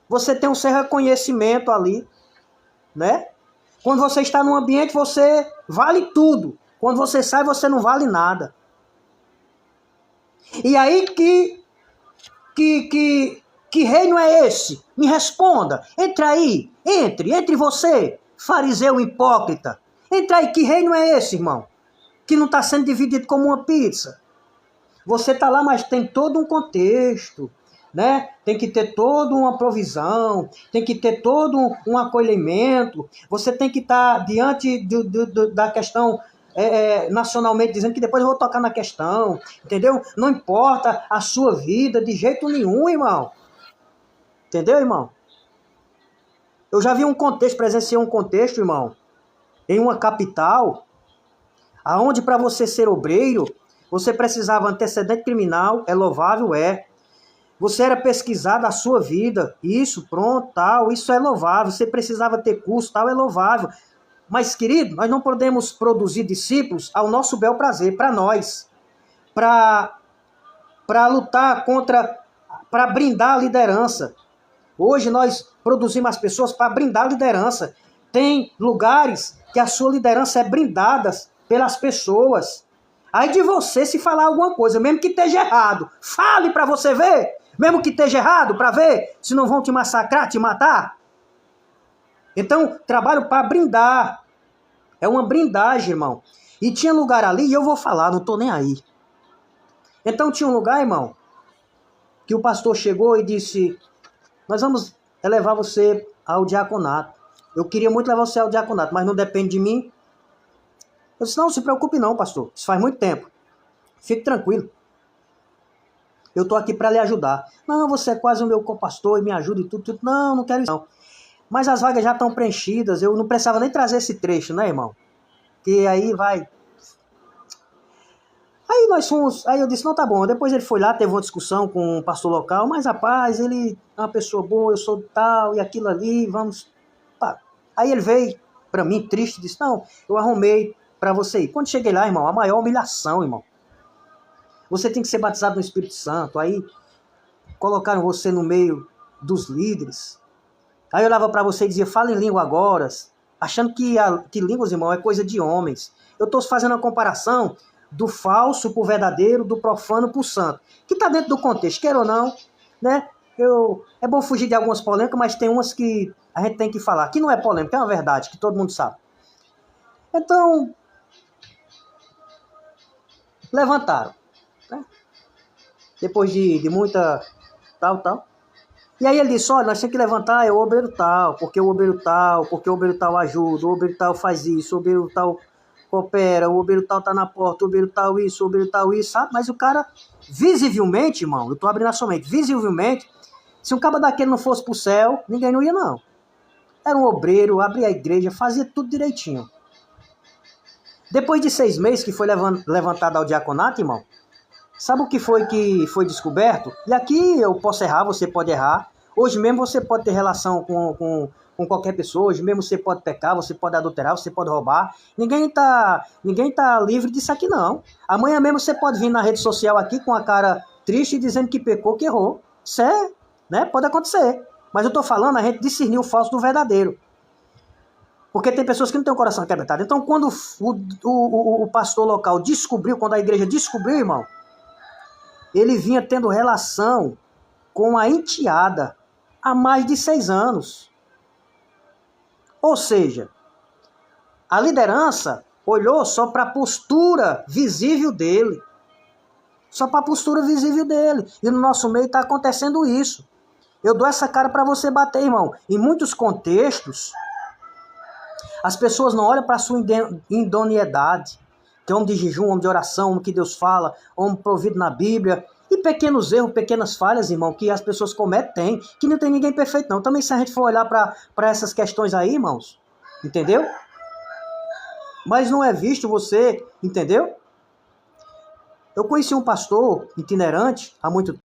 você tem um certo reconhecimento ali, né? Quando você está no ambiente, você vale tudo. Quando você sai, você não vale nada. E aí que reino é esse? Me responda. Entre você, fariseu hipócrita. Entra aí, que reino é esse, irmão? Que não está sendo dividido como uma pizza. Você está lá, mas tem todo um contexto, né? Tem que ter toda uma provisão, tem que ter todo um acolhimento. Você tem que estar diante da questão nacionalmente, dizendo que depois eu vou tocar na questão, entendeu? Não importa a sua vida de jeito nenhum, irmão. Entendeu, irmão? Eu já vi um contexto, presenciei um contexto, irmão, em uma capital, aonde para você ser obreiro, você precisava antecedente criminal, é louvável, é. Você era pesquisado a sua vida, isso, pronto, tal, isso é louvável. Você precisava ter curso, tal, é louvável. Mas, querido, nós não podemos produzir discípulos ao nosso bel prazer, para nós, para lutar contra, para brindar a liderança. Hoje nós produzimos as pessoas para brindar a liderança. Tem lugares que a sua liderança é brindada pelas pessoas. Aí de você se falar alguma coisa, mesmo que esteja errado, fale para você ver. Mesmo que esteja errado, para ver se não vão te massacrar, te matar. Então, trabalho para brindar. É uma brindagem, irmão. E tinha lugar ali, e eu vou falar, não estou nem aí. Então tinha um lugar, irmão, que o pastor chegou e disse: nós vamos levar você ao diaconato. Eu queria muito levar você ao diaconato, mas não depende de mim. Eu disse: não se preocupe não, pastor. Isso faz muito tempo. Fique tranquilo. Eu estou aqui para lhe ajudar. Não, você é quase o meu co-pastor e me ajuda e tudo. Não, não quero isso não. Mas as vagas já estão preenchidas. Eu não precisava nem trazer esse trecho, né, irmão? Que aí vai... Aí nós fomos... Aí eu disse: não, tá bom. Depois ele foi lá, teve uma discussão com o pastor local. Mas, rapaz, ele é uma pessoa boa, eu sou tal e aquilo ali, vamos... Pá. Aí ele veio para mim, triste, disse: não, eu arrumei para você ir. Quando cheguei lá, irmão, a maior humilhação, irmão. Você tem que ser batizado no Espírito Santo. Aí colocaram você no meio dos líderes. Aí eu olhava para você e dizia: fala em língua agora. Achando que línguas, irmão, é coisa de homens. Eu estou fazendo uma comparação do falso para o verdadeiro, do profano para o santo. Que está dentro do contexto, queira ou não, né? É bom fugir de algumas polêmicas, mas tem umas que a gente tem que falar. Que não é polêmica, é uma verdade, que todo mundo sabe. Então, levantaram, né? Depois de muita tal. E aí ele disse, olha, nós temos que levantar o obreiro tal, porque o obreiro tal ajuda, o obreiro tal faz isso, o obreiro tal coopera, o obreiro tal tá na porta, o obreiro tal isso, sabe? Mas o cara, visivelmente, irmão, eu tô abrindo a sua mente, visivelmente, se um cara daquele não fosse pro céu, ninguém não ia, não. Era um obreiro, abria a igreja, fazia tudo direitinho. Depois de 6 meses que foi levantado ao diaconato, irmão, sabe o que foi descoberto? E aqui eu posso errar, você pode errar. Hoje mesmo você pode ter relação com qualquer pessoa. Hoje mesmo você pode pecar, você pode adulterar, você pode roubar. Ninguém tá livre disso aqui, não. Amanhã mesmo você pode vir na rede social aqui com a cara triste dizendo que pecou, que errou. Isso é, né? Pode acontecer. Mas eu tô falando a gente discernir o falso do verdadeiro. Porque tem pessoas que não têm o coração quebrantado. Então, quando o pastor local descobriu, quando a igreja descobriu, irmão, ele vinha tendo relação com a enteada há mais de 6 anos. Ou seja, a liderança olhou só para a postura visível dele. Só para a postura visível dele. E no nosso meio está acontecendo isso. Eu dou essa cara para você bater, irmão. Em muitos contextos, as pessoas não olham para a sua idoneidade, que é homem de jejum, homem de oração, homem que Deus fala, homem provido na Bíblia. E pequenos erros, pequenas falhas, irmão, que as pessoas cometem, que não tem ninguém perfeito, não. Também se a gente for olhar para essas questões aí, irmãos, entendeu? Mas não é visto você, entendeu? Eu conheci um pastor itinerante há muito tempo.